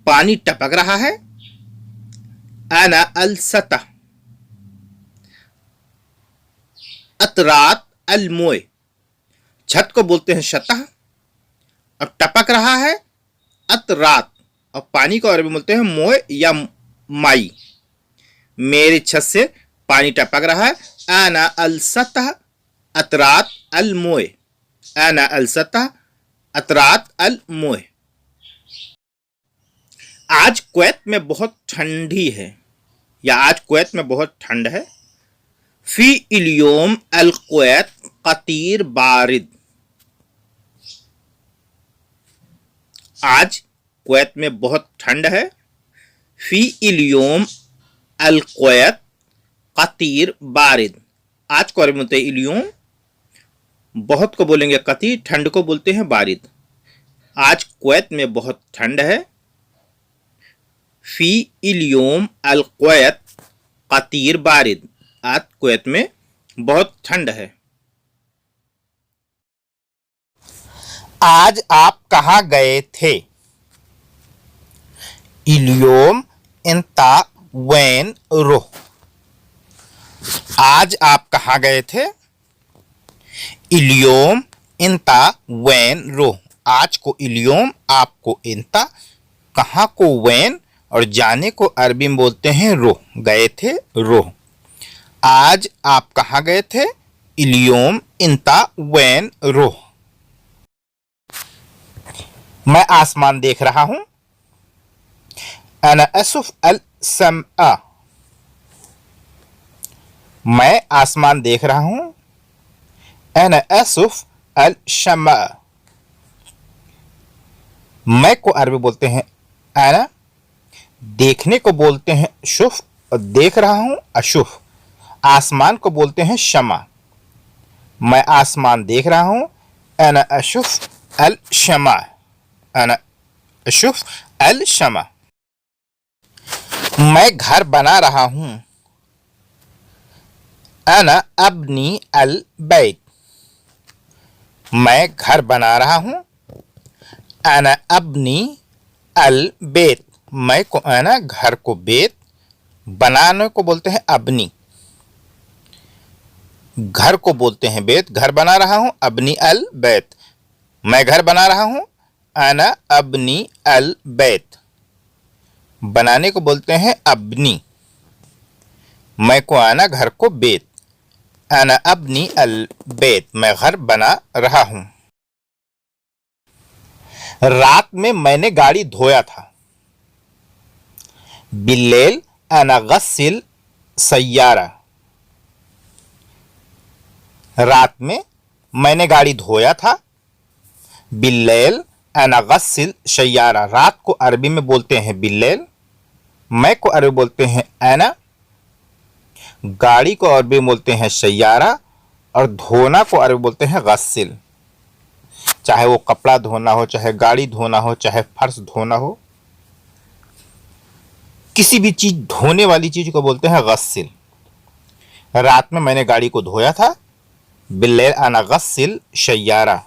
पानी टपक रहा है। आना अल सतह अतरात अल मोए, छत को बोलते हैं सतह, और टपक रहा है अतरात, और पानी को अरबी बोलते हैं मोए या माई। मेरी छत से पानी टपक रहा है। आना अल सतह अतरात अल मोए, आना अल सतह अतरात अल मोए। आज कुवैत में बहुत ठंडी है, या आज कुवैत में बहुत ठंड है। फी इल्योम अल कुवैत कतीर बारिद, आज कुवैत में बहुत ठंड है। फी इल्योम अल कुवैत कतीर बारिद, आज को अरबी में बोलते हैं इल्योम, बहुत को बोलेंगे कतीर, ठंड को बोलते हैं बारिद। आज कुवैत में बहुत ठंड है। फी इल्योम अल कुवैत कतीर बारिद, आज कुवैत में बहुत ठंड है। आज आप कहाँ गए थे? इल्योम इंता वैन रोह, आज आप कहाँ गए थे? इल्योम इंता वैन रोह, आज को इल्योम, आपको इंता, कहाँ को वैन, और जाने को अरबी में बोलते हैं रोह, गए थे रोह। आज आप कहाँ गए थे? इल्योम इंता वैन रोह, मैं आसमान देख रहा हूं। अना अशुफ अल समा, मैं आसमान देख रहा हूं। अना अशुफ अल शमा, मैं को अरबी बोलते हैं अना, देखने को बोलते हैं शुफ, और देख रहा हूं अशुफ। आसमान को बोलते हैं शमा, मैं आसमान देख रहा हूं। अना अशुफ अल शमा, अना अशुफ अल शमा। मैं घर बना रहा हूं। अना अबनी अल बैत, मैं घर बना रहा हूं। अना अबनी अल बेत, मैं को अना, घर को बेत, बनाने को बोलते हैं अबनी, घर को बोलते हैं बेत। घर बना रहा हूं, अबनी अल बैत, मैं घर बना रहा हूं। अना अबनी अल बैत, बनाने को बोलते हैं अबनी, मैं को आना, घर को बेत। अना अबनी अल बैत, मैं घर बना रहा हूं। रात में मैंने गाड़ी धोया था। बिल्लेल अना गस्सिल सय्यारा, रात में मैंने गाड़ी धोया था। बिल्लेल अना गस्सिल सय्यारा, रात को अरबी में बोलते हैं बिल्लेल, मैं को अरबी बोलते हैं अना, गाड़ी को अरबी में बोलते हैं सय्यारा, और धोना को अरबी बोलते हैं गस्सिल। चाहे वो कपड़ा धोना हो, चाहे गाड़ी धोना हो, चाहे फर्श धोना हो, किसी भी चीज धोने वाली चीज को बोलते हैं गस्सिल। रात में मैंने गाड़ी को धोया था। बिल्लेल अना गस्सिल सय्यारा,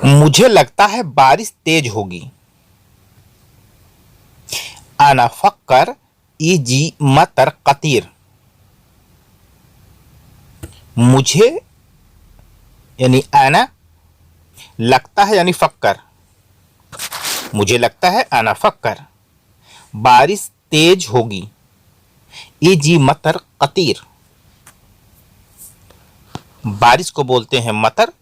मुझे लगता है बारिश तेज होगी। अना फक्कर इजी मतर कतीर, मुझे यानी अना, लगता है यानी फक्कर, मुझे लगता है अना फक्कर, बारिश तेज होगी। इजी मतर कतीर, बारिश को बोलते हैं मतर,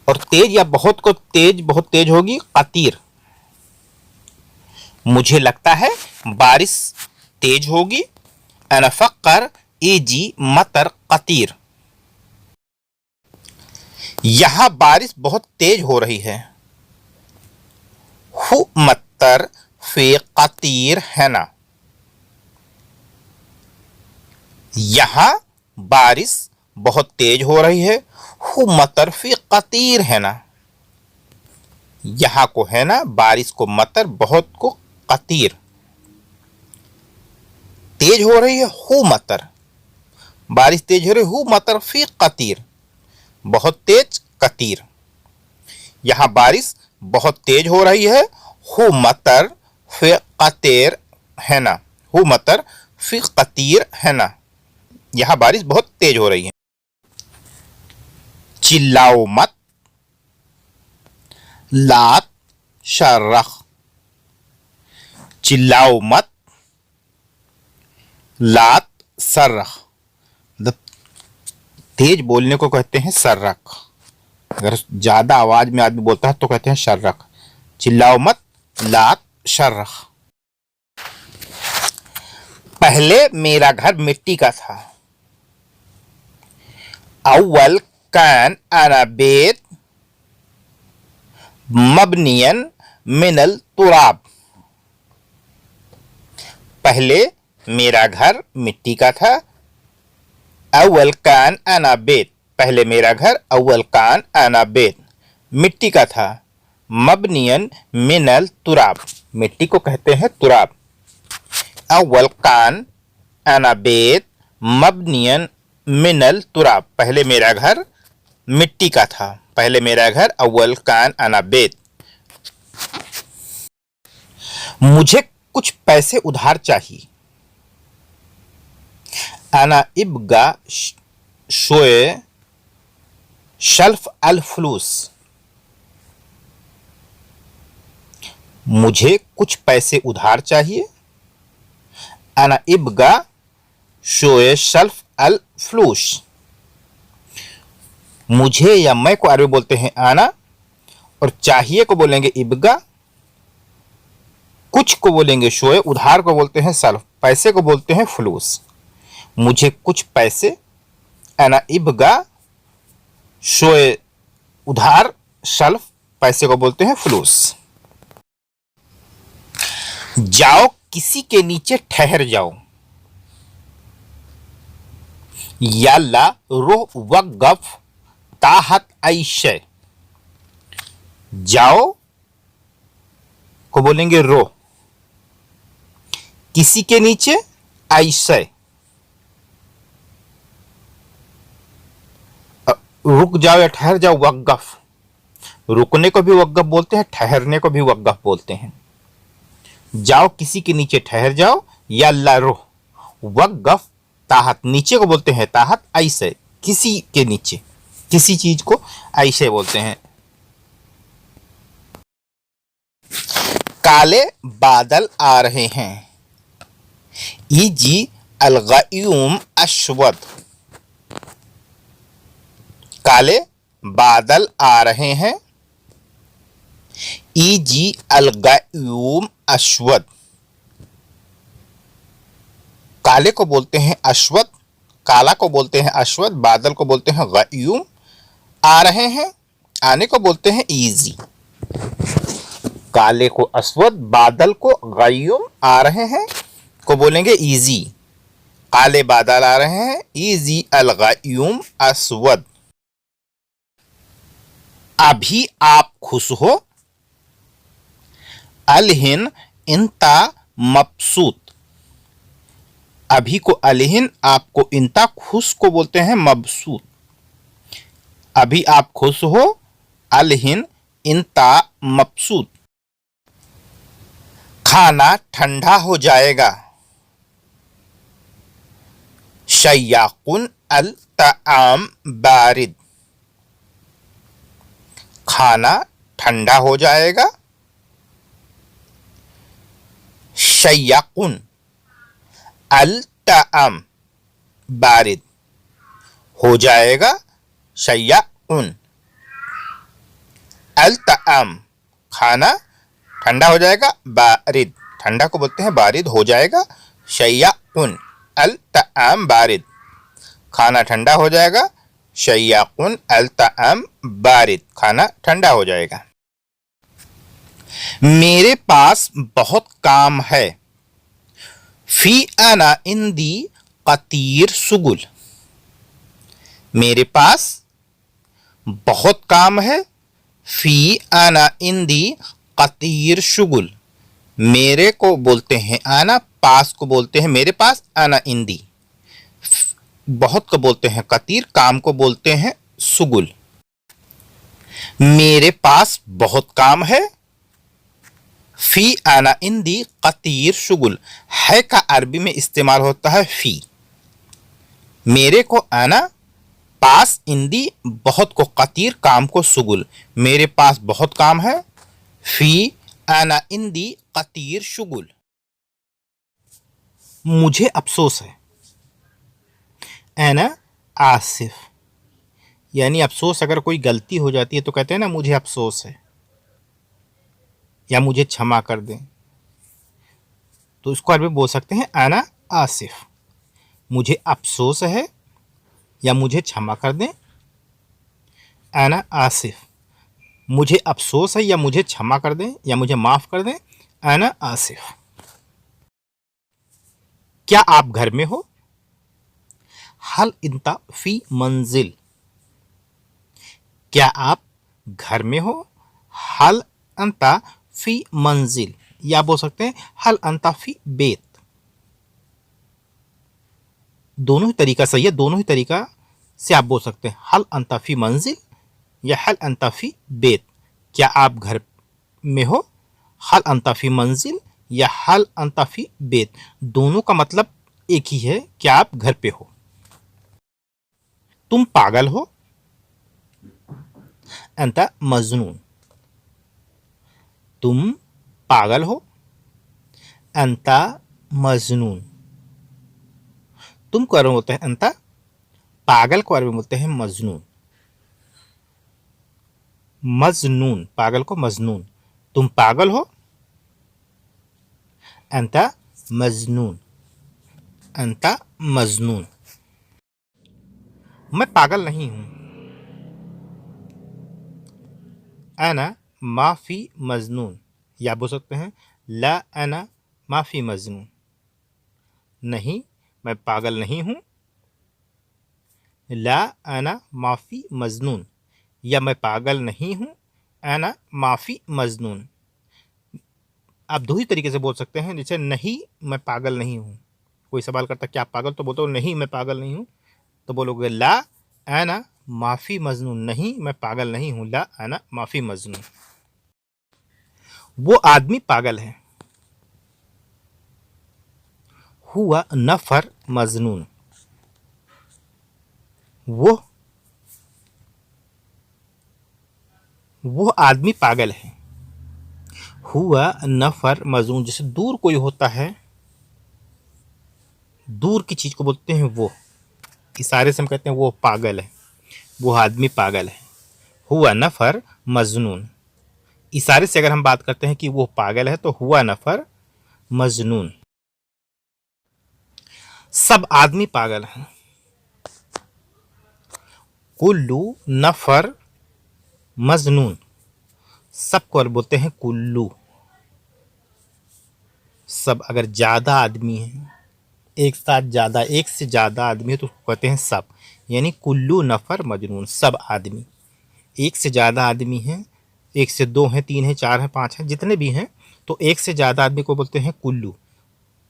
और तेज या बहुत को तेज, बहुत तेज होगी कतीर। मुझे लगता है बारिश तेज होगी। अना फक्कर इजी मतर कतीर, यहां बारिश बहुत तेज हो रही है। हु मतर फे कतीर है ना, यहां बारिश बहुत तेज हो रही है। हु मतर फी कतीर है ना, यहां को है ना, बारिश को मतर, बहुत को कतीर, तेज हो रही है। हु मतर, बारिश तेज हो रही है। हु मतर फी कतीर, बहुत तेज कतीर, यहां बारिश बहुत तेज हो रही है। हु मतर फी कतीर है ना, हु मतर फी कतीर है ना, यहां बारिश बहुत तेज हो रही है। चिल्लाओ मत। लात शर्रख, चिल्लाओ मत। लात सर्रख, तेज बोलने को कहते हैं सर्रख, अगर ज्यादा आवाज में आदमी बोलता है तो कहते हैं शर्रख। चिल्लाओ मत, लात शर्रख। पहले मेरा घर मिट्टी का था। अव्वल कान अना बेत मबनियन मिनल तुराब, पहले मेरा घर मिट्टी का था। अव्वल कान अना बेत, पहले मेरा घर, अव्वल कान अना बेत, मिट्टी का था। मबनियन मिनल तुराब, मिट्टी को कहते हैं तुराब। अव्वल कान अना बेत मबनियन मिनल तुराब, पहले मेरा घर मिट्टी का था। पहले मेरा घर, अव्वल कान अना बेत। मुझे कुछ पैसे उधार चाहिए। अना इब्गा शोए शल्फ अल फलूस, मुझे कुछ पैसे उधार चाहिए। अना इब्गा शोए शल्फ अल फलूस, मुझे या मैं को अरबी बोलते हैं आना, और चाहिए को बोलेंगे इब्गा, कुछ को बोलेंगे शोए, उधार को बोलते हैं सल्फ, पैसे को बोलते हैं फ्लूस। मुझे कुछ पैसे, एना इब्गा, शोए उधार, सल्फ पैसे को बोलते हैं फ्लूस। जाओ किसी के नीचे ठहर जाओ, याल्ला रोह वक़्फ़ ताहत ऐशे। जाओ को बोलेंगे रो, किसी के नीचे ऐशे, रुक जाओ या ठहर जाओ वक़्फ़, रुकने को भी वक़्फ़ बोलते हैं, ठहरने को भी वक़्फ़ बोलते हैं। जाओ किसी के नीचे ठहर जाओ, याल्ला रोह वक़्फ़ ताहत, नीचे को बोलते हैं ताहत, ऐसे किसी के नीचे, किसी चीज को ऐसे बोलते हैं। काले बादल आ रहे हैं, इजी अलगयूम अश्वद। काले बादल आ रहे हैं, इजी अलगयूम अश्वद। काले को बोलते हैं अश्वद, काला को बोलते हैं अश्वद, बादल को बोलते हैं गयूम, आ रहे हैं आने को बोलते हैं इजी। काले को अस्वद, बादल को गयूम, आ रहे हैं को बोलेंगे इजी। काले बादल आ रहे हैं, इजी अल गयूम अस्वद। अभी आप खुश हो, अलहिन इंता मबसूत। अभी को अलहिन, आपको इंता, खुश को बोलते हैं मबसूत। अभी आप खुश हो, अलहिन इंता मबसूत। खाना ठंडा हो जाएगा, शय्याकुन अल ताआम बारिद। खाना ठंडा हो जाएगा, शय्याकुन अल ताआम बारिद, हो जाएगा, शय्याकुन अल ताआम खाना ठंडा हो जाएगा, बारिद ठंडा को बोलते हैं बारिद, हो जाएगा, शय्याकुन अल ताआम बारिद खाना ठंडा हो जाएगा, शय्याकुन अल ताआम बारिद खाना ठंडा हो जाएगा। मेरे पास बहुत काम है, फी अना इंदी कतीर सुगुल। मेरे पास बहुत काम है, फी अना इंदी कतीर शुगुल। मेरे को बोलते हैं आना, पास को बोलते हैं मेरे पास, आना इंदी। बहुत को बोलते हैं कतीर, काम को बोलते हैं सुगुल। मेरे पास बहुत काम है, फी आना इंदी कतीर शुगुल। है का अरबी में इस्तेमाल होता है फी। मेरे को आना, पास इंदी, बहुत को कतीर, काम को सुगुल। मेरे पास बहुत काम है, फी आना इंदी कतीर शुगुल। मुझे अफसोस है, आना आसिफ। यानी अफसोस, अगर कोई गलती हो जाती है तो कहते हैं ना मुझे अफसोस है, या मुझे क्षमा कर दें, तो इसको अरबी बोल सकते हैं आना आसिफ। मुझे अफसोस है या मुझे क्षमा कर दें, आना आसिफ। मुझे अफसोस है या मुझे क्षमा कर दें या मुझे माफ कर दें, आना आसिफ। क्या आप घर में हो, हल इंता फी मंजिल। क्या आप घर में हो, हल अंता फी मंजिल, या बोल सकते हैं हल अंता फी बेत। दोनों ही तरीका सही है, दोनों ही तरीका से आप बोल सकते हैं, हल अंता फी मंजिल या हल अंता फी बेत। क्या आप घर में हो, हल अंता फी मंजिल या हल अंता फी बेत। दोनों का मतलब एक ही है, क्या आप घर पे हो। तुम पागल हो, अंता मजनून। तुम पागल हो, अंता मजनून। तुम को अरबी में बोलते हैं अंता, पागल को अरबी में बोलते हैं मजनून। मजनून, पागल को मजनून, तुम पागल हो। अंता मजनून, अंता मजनून, मैं पागल नहीं हूं। अना माफी मजनून, या बोल सकते हैं ला अना माफी मजनून, नहीं मैं पागल नहीं हूं। ला अना माफी मजनून, या मैं पागल नहीं हूं। अना माफी मजनून, आप दो ही तरीके से बोल सकते हैं, जैसे नहीं मैं पागल नहीं हूं, कोई सवाल करता क्या आप पागल, तो बोलते हो नहीं मैं पागल नहीं हूं, तो बोलोगे ला अना माफी मजनून, नहीं मैं पागल नहीं हूं, ला अना माफी मजनून। वो आदमी पागल है। हुआ नफर मजनून, वो आदमी पागल है। हुआ नफर मजनून, जैसे दूर कोई होता है, दूर की चीज को बोलते हैं वो, इशारे से हम कहते हैं वो पागल है, वो आदमी पागल है। हुआ नफर मजनून, इशारे से अगर हम बात करते हैं कि वो पागल है तो हुआ नफर मजनून। सब आदमी पागल हैं। कुल्लू नफर मजनून, सबको बोलते हैं कुल्लू। सब, अगर ज्यादा आदमी है, एक साथ ज्यादा, एक से ज्यादा आदमी है तो कहते हैं सब, यानी कुल्लू नफर मजनून, सब आदमी। एक से ज्यादा आदमी है, एक से दो हैं, तीन हैं, चार हैं, पांच हैं, जितने भी हैं, तो एक से ज्यादा आदमी को बोलते हैं कुल्लू।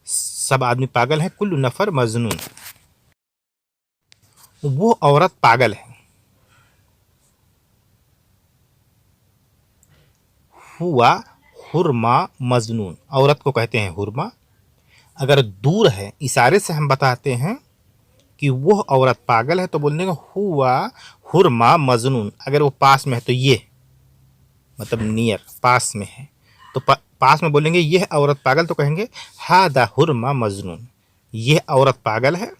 सब आदमी पागल है, कुल्लू नफर मजनून। वो औरत पागल है। हुआ हुरमा मजनून, औरत को कहते हैं हुरमा। अगर दूर है, इशारे से हम बताते हैं कि वो औरत पागल है तो बोलने का हुआ हुरमा मजनून। अगर वो पास में है तो ये, मतलब नियर, पास में है तो पास में बोलेंगे यह औरत पागल, तो कहेंगे हादा हुरमा मजनून, यह औरत पागल है।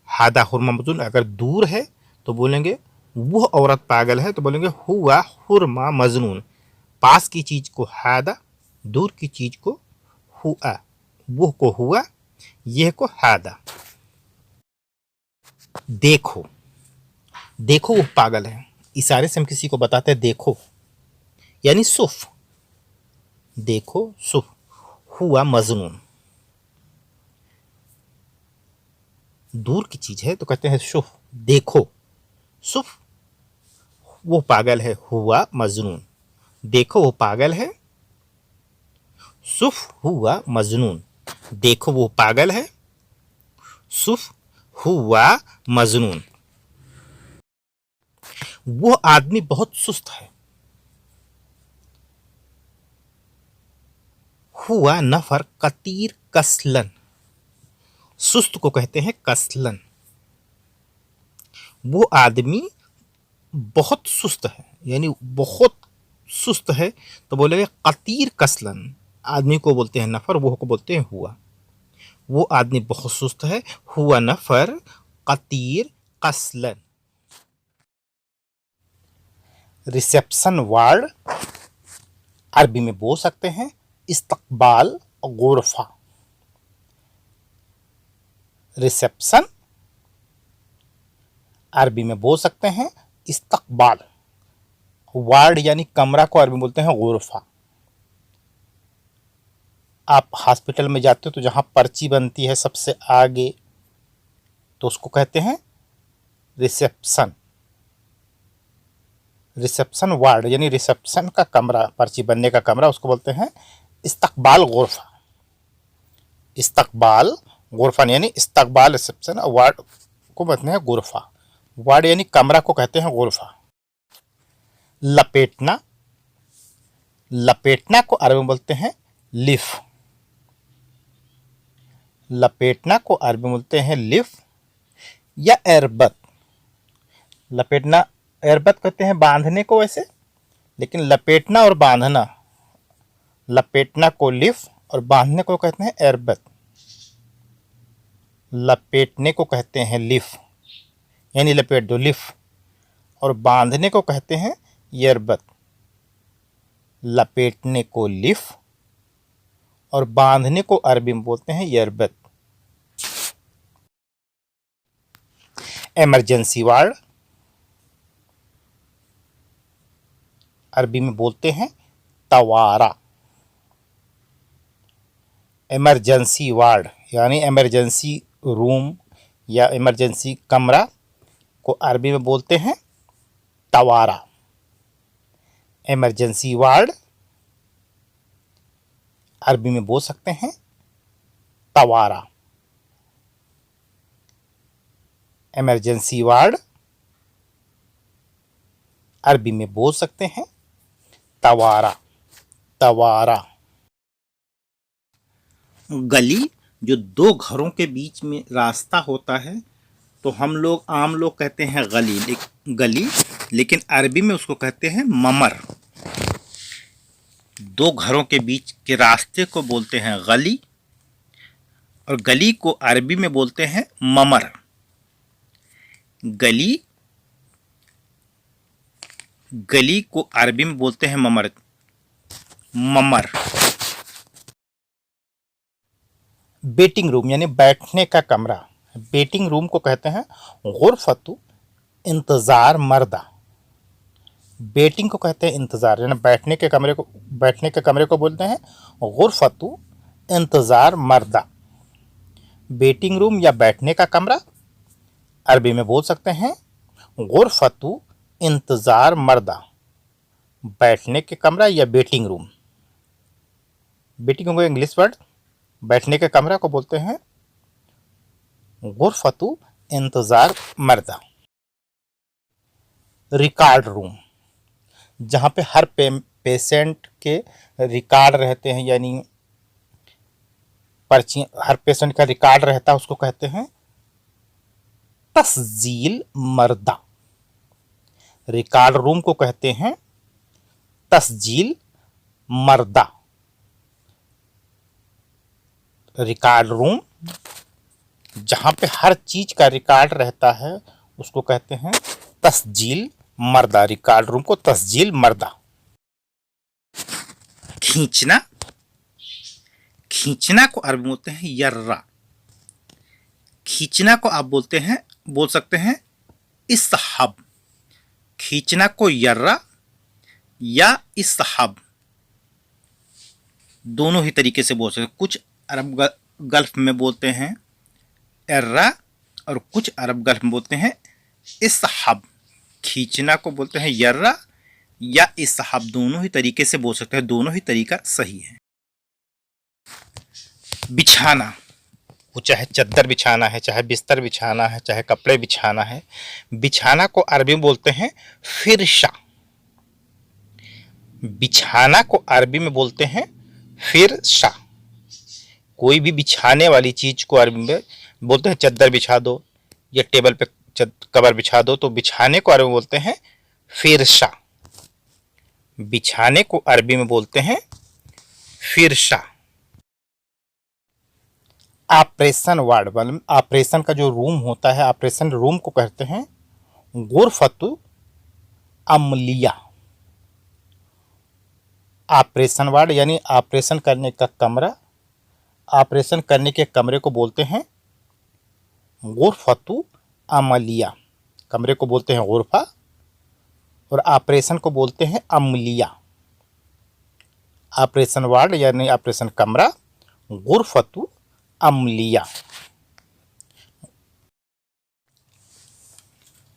हादा हुरमा मजनून, अगर दूर है तो बोलेंगे वो औरत पागल है, तो बोलेंगे हुआ हुरमा मजनून। पास की चीज को हादा, दूर की चीज को हुआ, वो को हुआ, यह को हादा। देखो, देखो वो पागल है, इशारे से हम किसी को बताते हैं देखो, यानी सुफ, देखो सुफ। हुआ मजनून, दूर की चीज है तो कहते हैं सुफ, देखो सुफ, वो पागल है। हुआ मजनून, देखो वो पागल है। सुफ हुआ मजनून, देखो वो पागल है। सुफ हुआ मजनून। वो आदमी बहुत सुस्त है। हुआ नफर कतीर कसलन, सुस्त को कहते हैं कसलन। वो आदमी बहुत सुस्त है, यानी बहुत सुस्त है, तो बोलेंगे कतीर कसलन। आदमी को बोलते हैं नफर, वो को बोलते हैं हुआ। वो आदमी बहुत सुस्त है। हुआ नफर कतीर कसलन। रिसेप्शन वार्ड अरबी में बोल सकते हैं इस्तकबाल गुरफा। रिसेप्शन अरबी में बोल सकते हैं इस्तकबाल। वार्ड यानी कमरा को अरबी में बोलते हैं गुरफा। आप हॉस्पिटल में जाते हो तो जहां पर्ची बनती है सबसे आगे, तो उसको कहते हैं रिसेप्शन। रिसेप्शन वार्ड यानी रिसेप्शन का कमरा, पर्ची बनने का कमरा, उसको बोलते हैं इस्तकबाल गुरफा। इस्तकबाल गुरफा यानी इस्तकबाल रिसेप्शन, वार्ड को बोलते हैं गुरफा। वार्ड यानी कमरा को कहते हैं गुरफा। लपेटना, लपेटना को अरबी में बोलते हैं लिफ। लपेटना को अरबी में बोलते हैं लिफ या एरबत। लपेटना, एरबत कहते हैं बांधने को वैसे, लेकिन लपेटना और बांधना, लपेटना को लिफ और बांधने को कहते हैं एरबत। लपेटने को कहते हैं लिफ, यानी लपेट दो, लिफ, और बांधने को कहते हैं यरबत, लपेटने को लिफ और बांधने को अरबी में बोलते हैं यरबत। इमरजेंसी वार्ड अरबी में बोलते हैं तवारा। इमरजेंसी वार्ड यानी इमरजेंसी रूम या इमरजेंसी कमरा को अरबी में बोलते हैं तवारा। इमरजेंसी वार्ड अरबी में बोल सकते हैं तवारा। इमरजेंसी वार्ड अरबी में बोल सकते हैं तवारा। तवारा। गली जो दो घरों के बीच में रास्ता होता है तो हम लोग आम लोग कहते हैं गली, लेकिन अरबी में उसको कहते हैं ममर। दो घरों के बीच के रास्ते को बोलते हैं गली और गली को अरबी में बोलते हैं ममर। गली को अरबी में बोलते हैं ममर। वेटिंग रूम यानी बैठने का कमरा, वेटिंग रूम को कहते हैं गुरफतु इंतज़ार मर्दा। वेटिंग को कहते हैं इंतज़ार, यानी बैठने के कमरे को बोलते हैं गुरफतु इंतज़ार मर्दा। वेटिंग रूम या बैठने का कमरा अरबी में बोल सकते हैं गुरफतु इंतज़ार मर्दा। बैठने के कमरा या waiting room. Waiting room English word, बैठने के कमरा को बोलते हैं गुरफतु इंतज़ार मर्दा। रिकॉर्ड रूम, जहाँ पे हर पेशेंट के रिकॉर्ड रहते हैं, यानी पर्ची, हर पेशेंट का रिकॉर्ड रहता है, उसको कहते हैं तस्जील मर्दा। रिकॉर्ड रूम को कहते हैं तस्जील मर्दा। रिकॉर्ड रूम जहाँ पे हर चीज का रिकॉर्ड रहता है उसको कहते हैं तस्जील मर्दा। रिकॉर्ड रूम को तस्जील मर्दा। खींचना, खींचना को अरबी में बोलते हैं यर्रा। खींचना को आप बोल सकते हैं इस्हब। खींचना को यर्रा या इस्हब दोनों ही तरीके से बोल सकते हैं। कुछ अरब गल्फ में बोलते हैं एर्रा और कुछ अरब गल्फ में बोलते हैं इस्हब। खींचना को बोलते हैं यर्रा या इस्हब, दोनों ही तरीके से बोल सकते हैं, दोनों ही तरीका सही है। बिछाना, वो चाहे चद्दर बिछाना है, चाहे बिस्तर बिछाना है, चाहे कपड़े बिछाना है। बिछाना को अरबी में बोलते हैं फिरशा। बिछाना को अरबी में बोलते हैं फिरशा। कोई भी बिछाने वाली चीज को अरबी में बोलते हैं चद्दर बिछा दो या टेबल पे कवर बिछा दो, तो बिछाने को अरबी में बोलते हैं फिरशा। बिछाने को अरबी में बोलते हैं फिरशा। ऑपरेशन वार्ड, मतलब ऑपरेशन का जो रूम होता है, ऑपरेशन रूम को कहते हैं गुरफतु अमलिया। ऑपरेशन वार्ड यानी ऑपरेशन करने का कमरा, ऑपरेशन करने के कमरे को बोलते हैं गुरफतु अमलिया। कमरे को बोलते हैं गुरफा और ऑपरेशन को बोलते हैं अमलिया। ऑपरेशन वार्ड यानी ऑपरेशन कमरा गुरफतु अमलिया।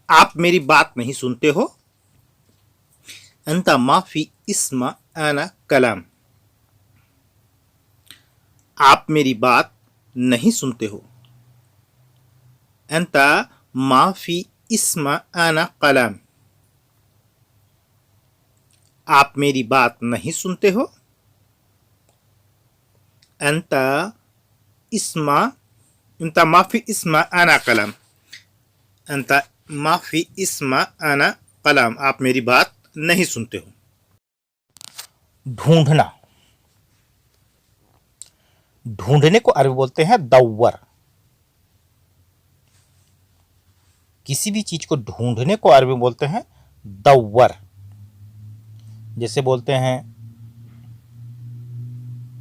आप मेरी बात नहीं सुनते हो। अंता माफी इस्मा आना कलाम। आप मेरी बात नहीं सुनते हो। अंता माफी इस्मा आना कलाम। आप मेरी बात नहीं सुनते हो। अंता माफी इस्मा आना कलाम। अंता माफी इस्मा आना कलाम। आप मेरी बात नहीं सुनते हो। ढूंढना, ढूंढने को अरबी बोलते हैं दव्वर। किसी भी चीज को ढूंढने को अरबी बोलते हैं दव्वर। जैसे बोलते हैं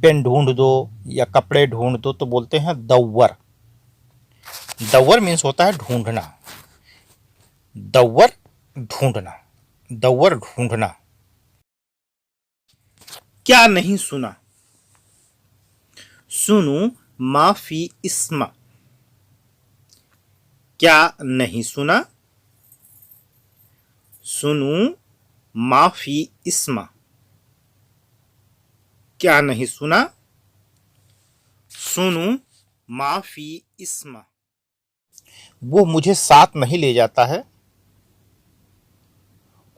पेन ढूंढ दो या कपड़े ढूंढ दो तो बोलते हैं दव्वर। दव्वर मीन्स होता है ढूंढना, दव्वर ढूंढना, दव्वर ढूंढना। क्या नहीं सुना, सुनू माफी इस्मा। क्या नहीं सुना, सुनू माफी इस्मा। क्या नहीं सुना, सुनू माफी इस्मा। वो मुझे साथ नहीं ले जाता है,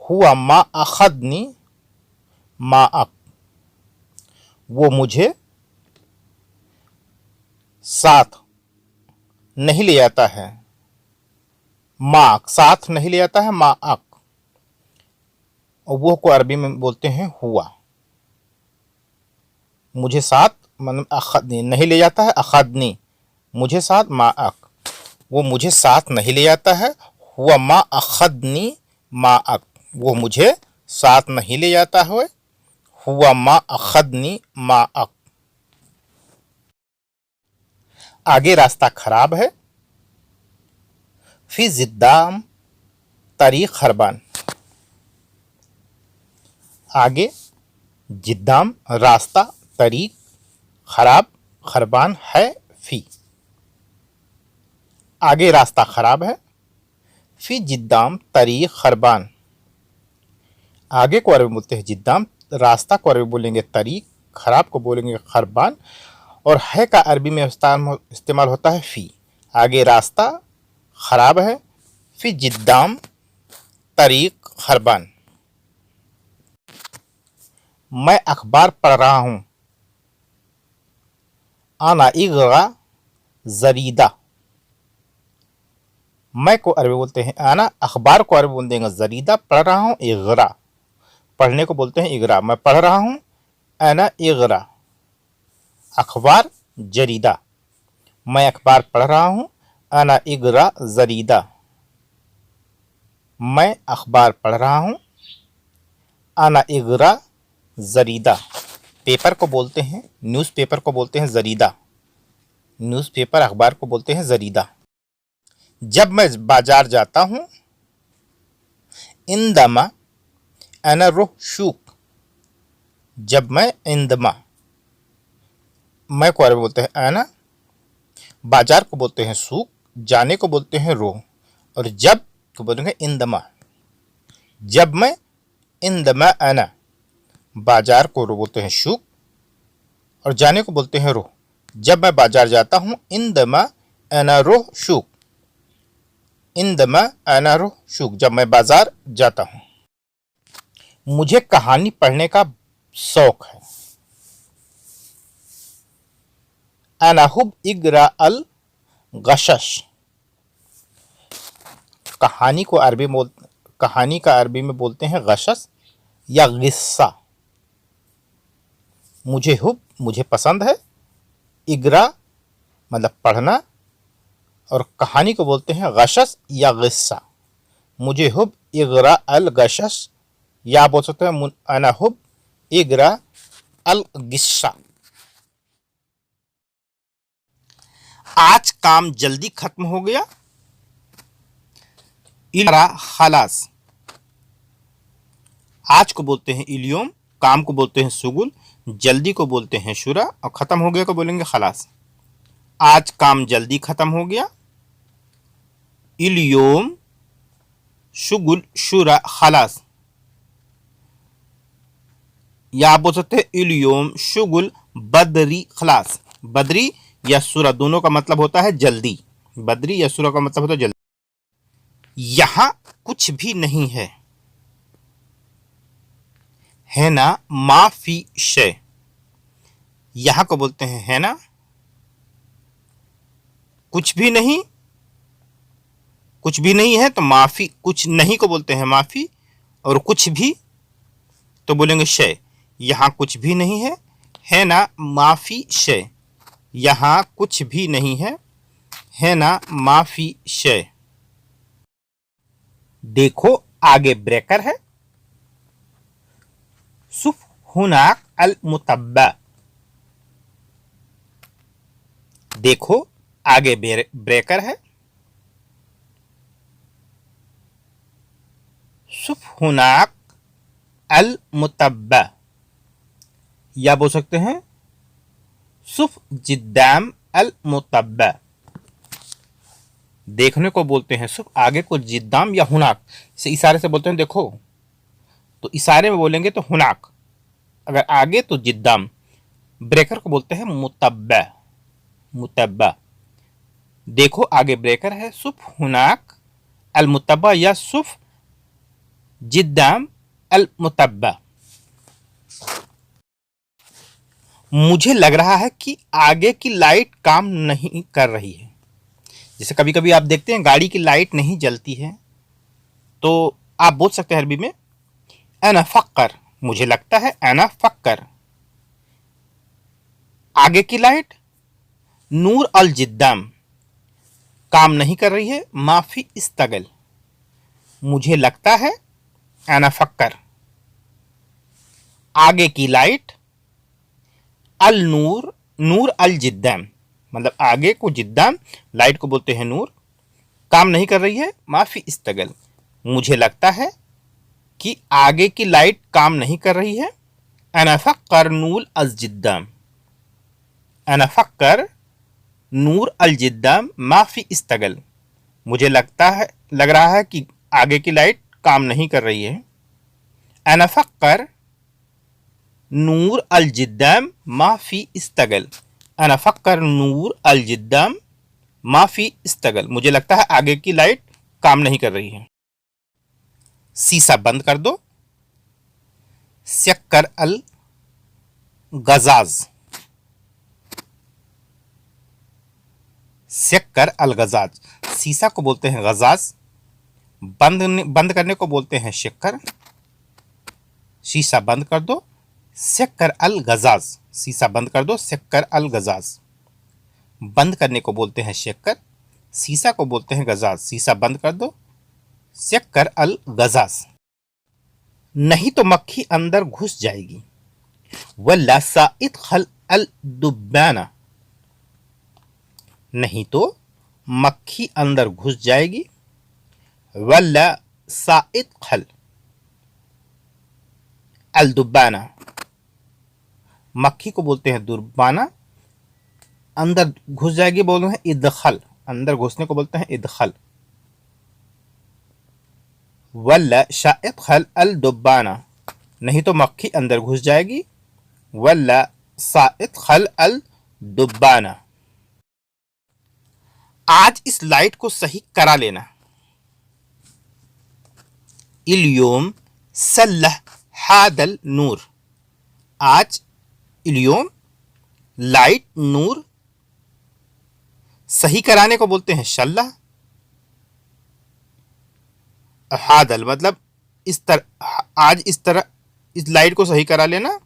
हुआ मा अखदनी मा अक। वो मुझे साथ नहीं ले जाता है, माक साथ नहीं ले जाता है, मा अक। और वो को अरबी में बोलते हैं हुआ। मुझे साथ मतलब अखदनी नहीं ले जाता है, अखदनी मुझे साथ, मा अक वो मुझे साथ नहीं ले जाता है, हुआ मा अखदनी मा अक वो मुझे साथ नहीं ले जाता है, हुआ मा अखदनी मा अक। आगे रास्ता खराब है, फी जिद्दाम तरीक खरबान। आगे जिद्दाम रास्ता, तरीक खराब, खरबान है फी। आगे रास्ता खराब है, फी जिद्दाम तरीक खरबान। आगे को अरबी बोलते हैं जिद्दाम, रास्ता को अरबी बोलेंगे तरीक, खराब को बोलेंगे खरबान, और है का अरबी में इस्तेमाल होता है फी। आगे रास्ता खराब है, फी जिद्दाम तरीक खरबान। मैं अखबार पढ़ रहा हूं, आना इगरा जरीदा। मैं को अरबी बोलते हैं आना, अखबार को अरबी बोल देंगे जरीदा। पढ़ रहा हूं इगरा, पढ़ने को बोलते हैं इगरा। मैं पढ़ रहा हूं आना इगरा, अखबार जरीदा। मैं अखबार पढ़ रहा हूं आना इगरा जरीदा। मैं अखबार पढ़ रहा हूं आना इगरा जरीदा। पेपर को बोलते हैं, न्यूज़पेपर को बोलते हैं जरीदा। न्यूज़पेपर अखबार को बोलते हैं जरीदा। जब मैं बाजार जाता हूं, इंदमा अना रुह शूक। जब मैं इंदमा, मैं को अरबी बोलते हैं आना, बाजार को बोलते हैं सूक, जाने को बोलते हैं रोह, और जब को बोलेंगे इंदमा। जब मैं इंदमा आना, बाजार को बोलते हैं शूक और जाने को बोलते हैं रोह। जब मैं बाजार जाता हूं, इंदमा अना रोह शूक, इंदमा अना रोह शूक, जब मैं बाजार जाता हूं। मुझे कहानी पढ़ने का शौक है, अना हुब इगरा अल गशश। कहानी को अरबी में कहानी का अरबी में बोलते हैं गशश या गिस्सा। मुझे हुब मुझे पसंद है, इगरा मतलब पढ़ना, और कहानी को बोलते हैं गशश या गिस्सा। मुझे हुब इगरा अल गशश, या बोल सकते हैं अना हुब इगरा अल गिस्सा। आज काम जल्दी खत्म हो गया, इलरा खलास। आज को बोलते हैं इलियोम, काम को बोलते हैं सुगुल, जल्दी को बोलते हैं शुरा, और खत्म हो गया को बोलेंगे खलास। आज काम जल्दी खत्म हो गया, इलियोम शुगुल शुरा खलास। या आप बोल सकते हैं इलियोम शुगुल बदरी खलास। बदरी या सुरा दोनों का मतलब होता है जल्दी। बदरी या सुरा का मतलब होता है जल्दी। यहां कुछ भी नहीं है ना माफी शय। यहां को बोलते हैं है ना, कुछ भी नहीं, कुछ भी नहीं है तो माफी, कुछ नहीं को बोलते हैं माफी, और कुछ भी तो बोलेंगे शय। यहां कुछ भी नहीं है ना माफी शय। यहां कुछ भी नहीं है ना माफी शय। देखो आगे ब्रेकर है, शुफ हुनाक अल मुतब्बा, देखो आगे ब्रेकर है। शुफ हुनाक अल मुतब्बा, या बोल सकते हैं शुफ जिद्दाम अल मुतब्बा, देखने को बोलते हैं शुफ, आगे को जिद्दाम या हुनाक से इशारे से बोलते हैं देखो, तो इशारे में बोलेंगे तो हुनाक, अगर आगे तो जिद्दाम, ब्रेकर को बोलते हैं मुतब्बा, मुतब्बा, देखो आगे ब्रेकर है शुफ हुनाक अल मुतब्बा या शुफ जिद्दाम अल मुतब्बा। मुझे लग रहा है कि आगे की लाइट काम नहीं कर रही है। जैसे कभी कभी आप देखते हैं गाड़ी की लाइट नहीं जलती है, तो आप बोल सकते हैं अरबी में अना फक्कर, मुझे लगता है अना फक्कर, आगे की लाइट नूर अल जिद्दाम काम नहीं कर रही है, माफी इस्तगल, मुझे लगता है अना फक्कर, आगे की लाइट अल नूर नूर अल जिद्दाम, मतलब आगे को जिद्दाम, लाइट को बोलते हैं नूर, काम नहीं कर रही है, माफी इस्तगल, मुझे लगता है कि आगे की लाइट काम नहीं कर रही है। अना फक्कर नूर अल जिद्दाम, अना फक्कर नूर अल जिद्दाम माफी इस्तगल, मुझे लग रहा है कि आगे की लाइट काम नहीं कर रही है। अना फक्कर नूर अल जिद्दाम माफी इस्तगल, अना फक्कर नूर अल जिद्दाम माफी इस्तगल, मुझे लगता है आगे की लाइट काम नहीं कर रही है। शीशा बंद कर दो। शक्कर अल गजाज, शक्कर अल गजाज, शीशा को बोलते हैं गजाज, बंद करने को बोलते हैं शक्कर, शीशा बंद कर दो। शक्कर अल गजाज, शीशा बंद कर दो, शक्कर अल गजाज, बंद करने को बोलते हैं शक्कर, शीशा को बोलते हैं गजाज, शीशा बंद कर दो, शक्कर अल गजाज, नहीं तो मक्खी अंदर घुस जाएगी। वल्ला साइद खल अल दुब्बाना, नहीं तो मक्खी अंदर घुस जाएगी। वल्ला साइद खल अल दुब्बाना, मक्खी को बोलते हैं दुब्बाना, अंदर घुस जाएगी बोलते हैं इदखल, अंदर घुसने को बोलते हैं इदखल। वल्ला शाइद खल अल दुब्बाना, नहीं तो मक्खी अंदर घुस जाएगी। वल्ला साइद खल अल दुब्बाना, आज इस लाइट को सही करा लेना। इल्योम सल्लह हादल नूर, आज इल्योम लाइट नूर सही कराने को बोलते हैं शल्लाह। हादल मतलब इस तरह, आज इस तरह इस लाइट को सही करा लेना।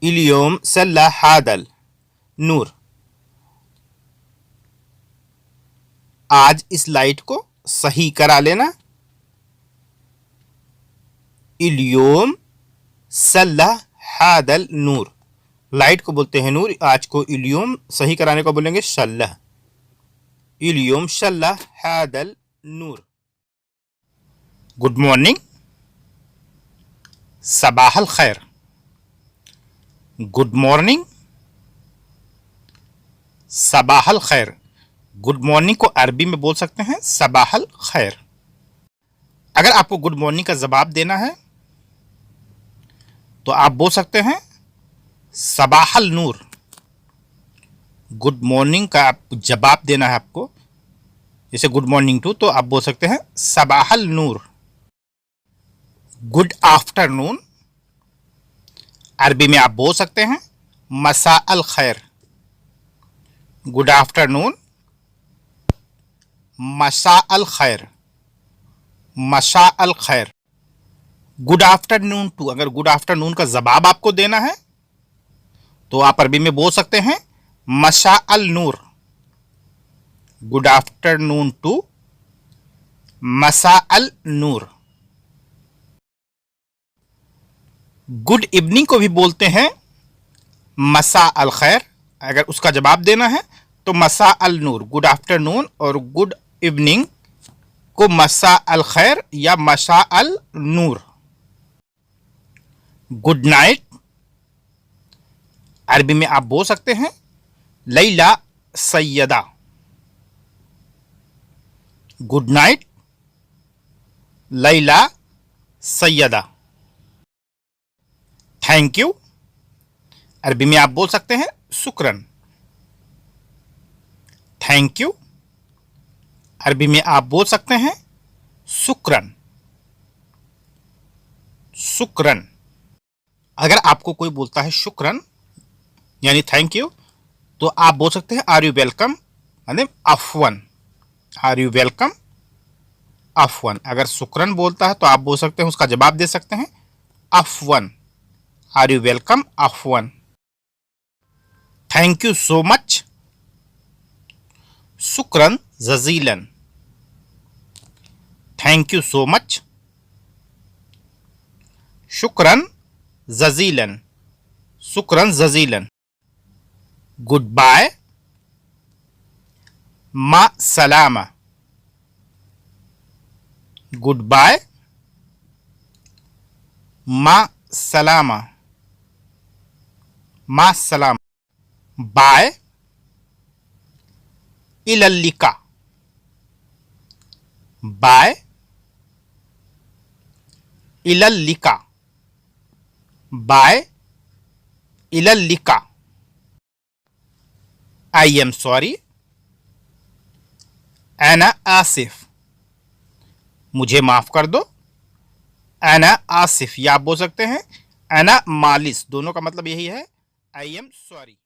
इल्योम सल्लह हादल नूर, आज इस लाइट को सही करा लेना। इल्योम सल्लह हादल नूर, लाइट को बोलते हैं नूर, आज को इल्योम सही कराने को बोलेंगे शल्लह। इल्योम शल्लह हादल नूर। गुड मॉर्निंग, सबाहल खैर, गुड मॉर्निंग, सबाहल खैर, गुड मॉर्निंग को अरबी में बोल सकते हैं सबाहल खैर। अगर आपको गुड मॉर्निंग का जवाब देना है तो आप बोल सकते हैं सबाहल नूर। गुड मॉर्निंग का आप जवाब देना है आपको, जैसे गुड मॉर्निंग टू, तो आप बोल सकते हैं सबाहल नूर। गुड आफ्टरनून, अरबी में आप बोल सकते हैं मसा अल खैर। गुड आफ्टरनून, मसा अल खैर, मसा अल खैर। गुड आफ्टरनून टू, अगर गुड आफ्टरनून का जवाब आपको देना है तो आप अरबी में बोल सकते हैं मसा अल नूर। गुड आफ्टरनून टू मसा अल नूर। गुड इवनिंग को भी बोलते हैं मसा अल खैर। अगर उसका जवाब देना है तो मसा अल नूर, गुड आफ्टरनून, और गुड इवनिंग को मसा अल खैर या मसा अल नूर। गुड नाइट अरबी में आप बोल सकते हैं लैला सैयदा। गुड नाइट लैला सैयदा। थैंक यू अरबी में आप बोल सकते हैं शुक्रन। थैंक यू अरबी में आप बोल सकते हैं शुक्रन। शुक्रन। अगर आपको कोई बोलता है शुक्रन यानी थैंक यू, तो आप बोल सकते हैं आर यू वेलकम, यानी अफवन। आर यू वेलकम अफवन। अगर शुक्रन बोलता है तो आप बोल सकते हैं, उसका जवाब दे सकते हैं अफवन। आर यू वेलकम अफवन। थैंक यू सो मच, शुक्रन जजीलन। थैंक यू सो मच, शुक्रन जजीलन। शुक्रन जजीलन। गुड बाय, मा सलामा। गुड बाय, मा सलामा। मा सलामा। बाय, इलल्लिका। बाय, इलल्लिका। बाय, इलल्लिका। आई एम सॉरी, अना आसिफ। मुझे माफ कर दो, अना आसिफ। या आप बोल सकते हैं अना मालिस। दोनों का मतलब यही है, आई एम सॉरी।